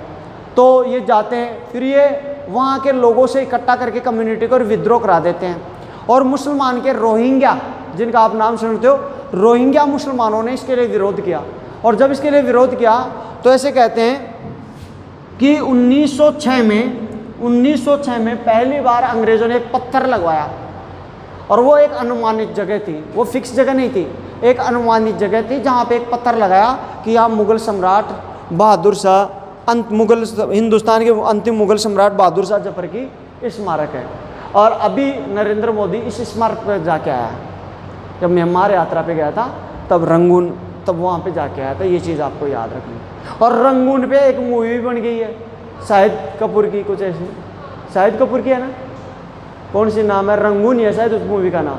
तो ये जाते हैं, फिर ये वहाँ के लोगों से इकट्ठा करके कम्युनिटी को विद्रोह करा देते हैं। और मुसलमान के रोहिंग्या, जिनका आप नाम सुनते हो, रोहिंग्या मुसलमानों ने इसके लिए विरोध किया। और जब इसके लिए विरोध किया तो ऐसे कहते हैं कि 1906 में पहली बार अंग्रेज़ों ने एक पत्थर लगवाया, और वो एक अनुमानित जगह थी, वो फिक्स जगह नहीं थी, एक अनुमानित जगह थी जहाँ पे एक पत्थर लगाया कि यहाँ मुग़ल सम्राट बहादुर शाह, हिंदुस्तान के अंतिम मुग़ल सम्राट बहादुर शाह जफर की स्मारक है। और अभी नरेंद्र मोदी इस स्मारक पर जाके आया। जब म्यांमार यात्रा पे गया था तब रंगून, तब वहाँ पे जाके आया था। ये चीज़ आपको याद रखनी। और रंगून पे एक मूवी भी बन गई है शाहिद कपूर की, कुछ ऐसी, शाहिद कपूर की है ना, कौन सी नाम है, रंगून ही है शायद उस मूवी का नाम।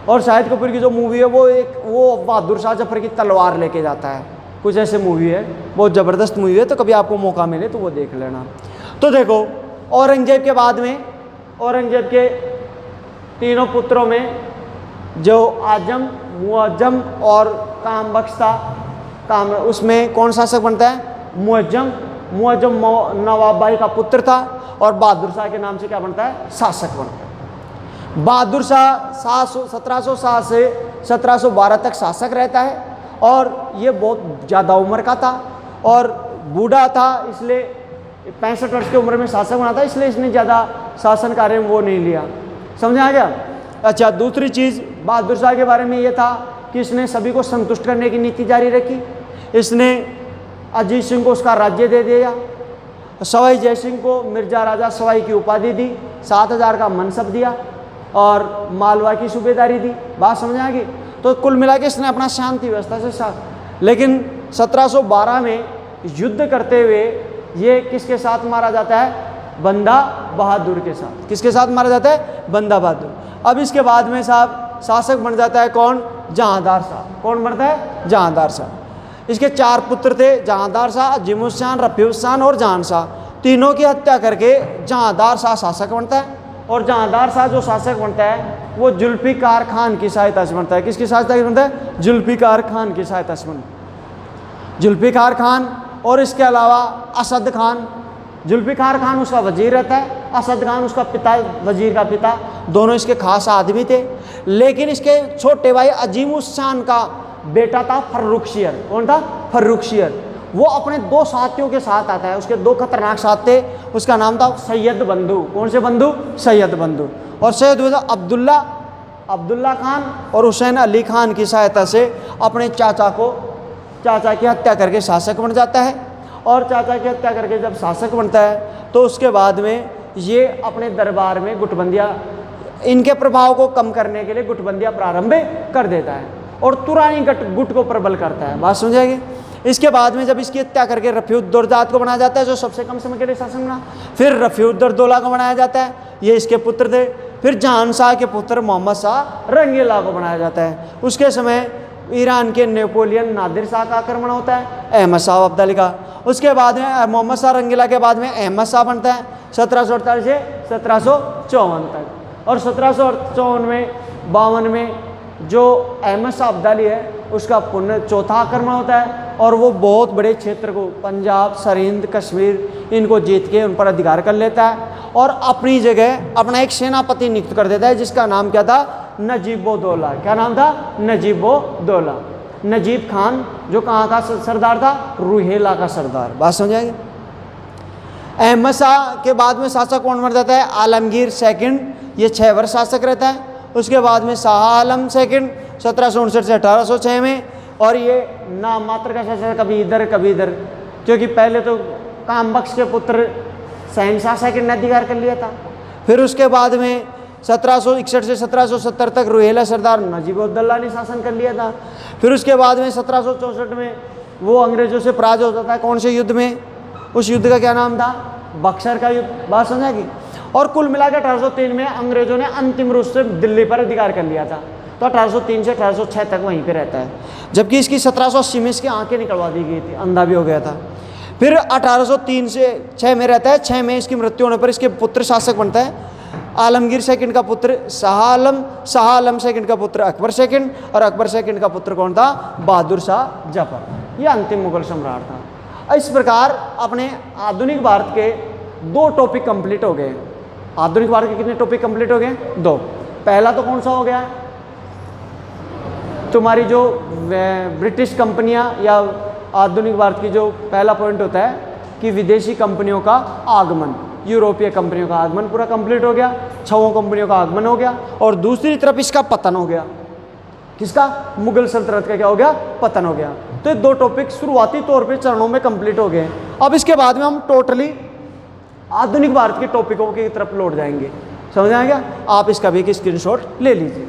और शाहिद कपूर की जो मूवी है वो बहादुर शाह जफर की तलवार लेके जाता है, कुछ ऐसे मूवी है, बहुत ज़बरदस्त मूवी है। तो कभी आपको मौका मिले तो वो देख लेना। तो देखो, औरंगजेब के बाद में, औरंगजेब के तीनों पुत्रों में जो आजम, मुअज्जम और कामबख्श था, उसमें कौन शासक बनता है, मुअज्जम नवाब भाई का पुत्र था, और बहादुर शाह के नाम से क्या बनता है, शासक बनता है। बहादुर शाह 1707 से 1712 तक शासक रहता है, और ये बहुत ज़्यादा उम्र का था और बूढ़ा था, इसलिए 65 वर्ष की उम्र में शासक बना था, इसलिए इसने ज़्यादा शासन कार्य वो नहीं लिया। समझा आ गया। अच्छा, दूसरी चीज़ बहादुर शाह के बारे में ये था कि इसने सभी को संतुष्ट करने की नीति जारी रखी। इसने अजीत सिंह को उसका राज्य दे दिया, सवाई जय सिंह को मिर्जा राजा सवाई की उपाधि दी, 7000 का मनसब दिया, और मालवा की सूबेदारी दी। बात समझ आ गई। तो कुल मिला के इसने अपना शांति व्यवस्था से साथ। लेकिन 1712 में युद्ध करते हुए ये किसके साथ मारा जाता है, बंदा बहादुर के साथ। किसके साथ मारा जाता है, बंदा बहादुर। अब इसके बाद में साहब शासक बन जाता है कौन, जहांदार शाह। कौन बनता है, जहांदार शाह। इसके 4 पुत्र थे, जहांदार शाह, अजीमुद्दीन, रफीउद्दीन और जहान शाह। तीनों की हत्या करके जहांदार शाह शासक बनता है। और जहांदार शाह जो शासक बनता है वो जुल्फिकार खान की सहायता से बनता है। किसकी सहायता से बनता है, जुल्फिकार खान की सहायता से बनता है। जुल्फिकार खान, और इसके अलावा असद खान। जुल्फिकार खान उसका वजीर रहता है, असद खान उसका पिता, वजीर का पिता। दोनों इसके खास आदमी थे। लेकिन इसके छोटे भाई अजीमुद्दीन का बेटा था फर्रुखशियर। कौन था, फर्रुखशियर। वो अपने 2 साथियों के साथ आता है, उसके 2 खतरनाक साथ थे। उसका नाम था सैयद बंधु। कौन से बंधु, सैयद बंधु। और सैयद अब्दुल्ला खान और हुसैन अली खान की सहायता से अपने चाचा की हत्या करके शासक बन जाता है। और चाचा की हत्या करके जब शासक बनता है तो उसके बाद में ये अपने दरबार में गुटबंदियाँ, इनके प्रभाव को कम करने के लिए गुटबंदियाँ प्रारंभ कर देता है, और तुरानी गुट को प्रबल करता है। बात समझाएंगे। इसके बाद में जब इसकी हत्या करके रफीउद्दौला को बनाया जाता है, जो सबसे कम समय के लिए शासन बना। फिर रफीउद्दौला को बनाया जाता है, ये इसके पुत्र थे। फिर जहान शाह के पुत्र मोहम्मद शाह रंगीला को बनाया जाता है। उसके समय ईरान के नेपोलियन नादिर शाह का आक्रमण होता है, अहमद शाह अब्दाली का। उसके बाद में मोहम्मद शाह रंगीला के बाद में अहमद शाह बनता है 1748 से 1754 तक। और 1754 में जो अहमद शाह अब्दाली है उसका पुनः चौथा आक्रमण होता है, और वो बहुत बड़े क्षेत्र को, पंजाब, सरहिंद, कश्मीर, इनको जीत के उन पर अधिकार कर लेता है, और अपनी जगह अपना एक सेनापति नियुक्त कर देता है जिसका नाम क्या था, नजीबोदौला। क्या नाम था, नजीबोदौला। नजीब खान जो कहाँ का सरदार था, रूहेला का सरदार। बात समझाएंगे। अहमद शाह के बाद में शासक कौन बन जाता है, आलमगीर सेकंड, ये 6 वर्ष शासक रहता है। उसके बाद में शाह आलम सेकंड 1759 से 1806 में, और ये नाम मात्र का शासक, कभी इधर कभी इधर, क्योंकि पहले तो कामबख्श के पुत्र शहनशाह सेकंड ने अधिकार कर लिया था। फिर उसके बाद में 1761 से 1770 तक रूहेला सरदार नजीब-उद-दौला ने शासन कर लिया था। फिर उसके बाद में 1764 में वो अंग्रेजों से पराजय हो जाता है। कौन से युद्ध में, उस युद्ध का क्या नाम था, बक्सर का युद्ध। बात समझेगी। और कुल मिलाकर 1803 में अंग्रेजों ने अंतिम रूप से दिल्ली पर अधिकार कर लिया था। तो 1803 से 1806 तक वहीं पे रहता है, जबकि इसकी 1780 में इसकी आंखें निकलवा दी गई थी, अंधा भी हो गया था। फिर 1803 से 6 में रहता है। 6 में इसकी मृत्यु होने पर इसके पुत्र शासक बनता है, आलमगीर सेकंड का पुत्र शाह आलम, शाह आलम सेकंड का पुत्र अकबर सेकंड, और अकबर सेकंड का पुत्र कौन था, बहादुर शाह जफर। ये अंतिम मुगल सम्राट था। इस प्रकार अपने आधुनिक भारत के 2 टॉपिक कंप्लीट हो गए। आधुनिक भारत के कितने टॉपिक कंप्लीट हो गए, 2। पहला तो कौन सा हो गया, तुम्हारी जो ब्रिटिश कंपनियां, या आधुनिक भारत की जो पहला पॉइंट होता है कि विदेशी कंपनियों का आगमन, यूरोपीय कंपनियों का आगमन पूरा कंप्लीट हो गया, 6 कंपनियों का आगमन हो गया, और दूसरी तरफ इसका पतन हो गया। किसका, मुगल सल्तनत का क्या हो गया, पतन हो गया। तो ये 2 टॉपिक शुरुआती तौर पे चरणों में कंप्लीट हो गए। अब इसके बाद में हम टोटली आधुनिक भारत के टॉपिकों की तरफ लौट जाएंगे। समझ आएगा। आप इसका भी एक स्क्रीनशॉट ले लीजिए।